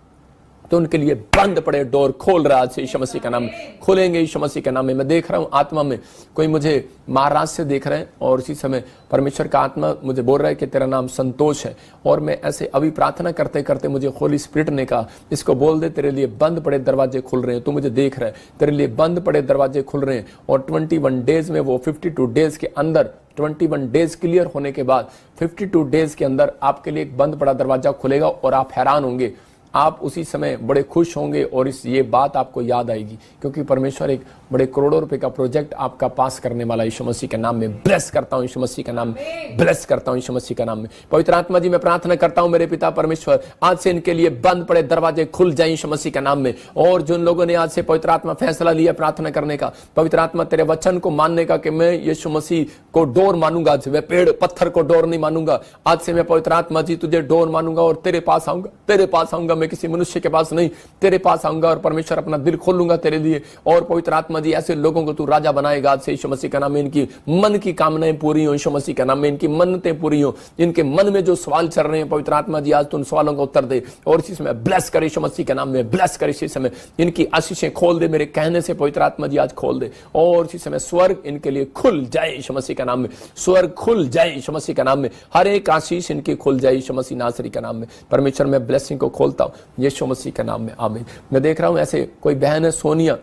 तो उनके लिए बंद पड़े डोर खोल रहा है यीशु मसीह का नाम में, खोलेंगे यीशु मसीह के नाम में। मैं देख रहा हूं आत्मा में कोई मुझे महाराष्ट्र से देख रहे हैं, और इसी समय परमेश्वर का आत्मा मुझे बोल रहा है कि तेरा नाम संतोष है, और मैं ऐसे अभी प्रार्थना करते करते मुझे होली स्पिरिट ने कहा इसको बोल दे तेरे लिए बंद पड़े दरवाजे खुल रहे हैं। तू मुझे देख रहा है, तेरे लिए बंद पड़े दरवाजे खुल रहे हैं, और 21 डेज में, वो 52 डेज के अंदर, 21 डेज क्लियर होने के बाद 52 डेज के अंदर आपके लिए एक बंद पड़ा दरवाजा खुलेगा, और आप हैरान होंगे, आप उसी समय बड़े खुश होंगे, और ये बात आपको याद आएगी, क्योंकि परमेश्वर एक बड़े करोड़ों रुपए का प्रोजेक्ट आपका पास करने वाला यीशु मसीह के नाम में। ब्लेस करता हूं यीशु मसीह का नाम, ब्लेस करता हूं यीशु मसीह का नाम में। पवित्र आत्मा जी मैं प्रार्थना करता हूं मेरे पिता परमेश्वर, आज से इनके लिए बंद पड़े दरवाजे खुल जाए यीशु मसीह के नाम में। और जिन लोगों ने आज से पवित्र आत्मा फैसला लिया प्रार्थना करने का, पवित्र आत्मा तेरे वचन को मानने का, कि मैं यीशु मसीह को डोर मानूंगा, आज मैं पेड़ पत्थर को डोर नहीं मानूंगा, आज से मैं पवित्र आत्मा जी तुझे डोर मानूंगा, और तेरे पास आऊंगा, तेरे पास आऊंगा, मैं किसी मनुष्य के पास नहीं, तेरे पास आऊंगा, और परमेश्वर अपना दिल खोलूंगा तेरे लिए। और पवित्र आत्मा जी ऐसे लोगों को तू राजा बनाएगा आज से यीशु मसीह का नाम में। इनकी मन की कामनाएं पूरी हो यीशु मसीह का नाम में, इनकी मन्नतें पूरी हो, इनके मन में जो सवाल चल रहे हैं पवित्र आत्मा जी आज तू उन सवालों का उत्तर दे, और इसी समय ब्लेस कर यीशु मसीह के नाम में, ब्लेस कर इसी समय, इनकी आशीषें खोल दे मेरे कहने से पवित्र आत्मा जी आज खोल दे, और इसी समय स्वर्ग इनके लिए खुल जाए यीशु मसीह का नाम में, स्वर्ग खुल जाए यीशु मसीह का नाम में, हर एक आशीष इनकी खुल जाए यीशु मसीह नासरी का नाम में। परमेश्वर मैं ब्लेसिंग को खोलता हूं यीशु मसीह के नाम में, आमीन। मैं देख रहा हूं ऐसे कोई बहन है सोनिया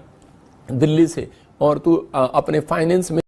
दिल्ली से, और तू अपने फाइनेंस में